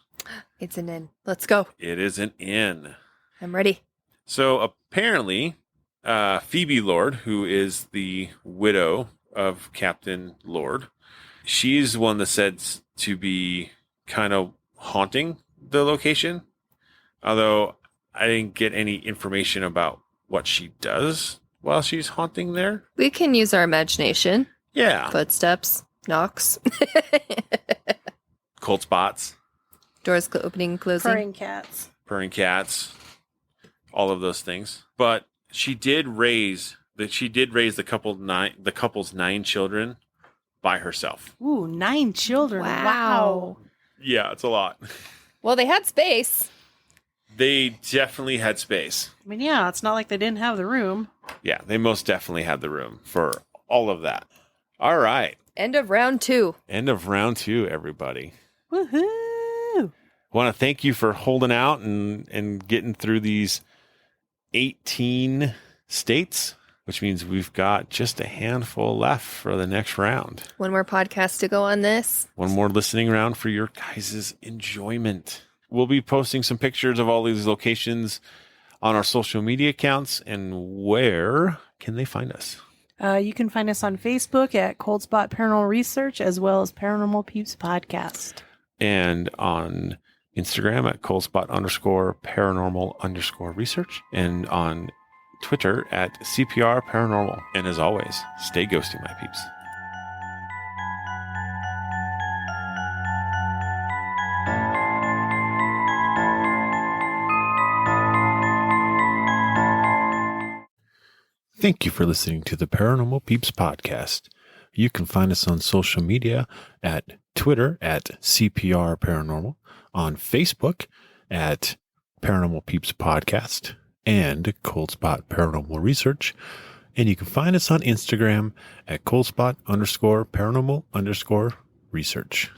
Speaker 3: It's an inn. Let's go.
Speaker 1: It is an inn.
Speaker 3: I'm ready.
Speaker 1: So apparently, Phoebe Lord, who is the widow of Captain Lord, she's the one that said to be kind of haunting the location. Although I didn't get any information about what she does while she's haunting there.
Speaker 3: We can use our imagination.
Speaker 1: Yeah.
Speaker 3: Footsteps, knocks,
Speaker 1: Cold spots,
Speaker 3: doors opening, closing.
Speaker 2: Purring cats.
Speaker 1: all of those things. But she did raise the couple's 9 children by herself.
Speaker 2: Ooh, 9 children. Wow.
Speaker 1: Yeah, it's a lot.
Speaker 3: Well, they had space.
Speaker 1: They definitely had space.
Speaker 2: I mean, yeah, it's not like they didn't have the room.
Speaker 1: Yeah, they most definitely had the room for all of that. All right.
Speaker 3: End of round 2.
Speaker 1: End of round 2, everybody.
Speaker 2: Woohoo!
Speaker 1: Want to thank you for holding out and getting through these 18 states, which means we've got just a handful left for the next round.
Speaker 3: One more podcast to go on this.
Speaker 1: One more listening round for your guys' enjoyment. We'll be posting some pictures of all these locations on our social media accounts. And where can they find us?
Speaker 2: You can find us on Facebook at Cold Spot Paranormal Research, as well as Paranormal Peeps Podcast.
Speaker 1: And on Instagram at coldspot_paranormal_research. And on Twitter at CPR Paranormal. And as always, stay ghosty, my peeps. Thank you for listening to the Paranormal Peeps podcast. You can find us on social media at Twitter at CPR Paranormal, on Facebook at Paranormal Peeps Podcast and Cold Spot Paranormal Research. And you can find us on Instagram at coldspot_paranormal_research.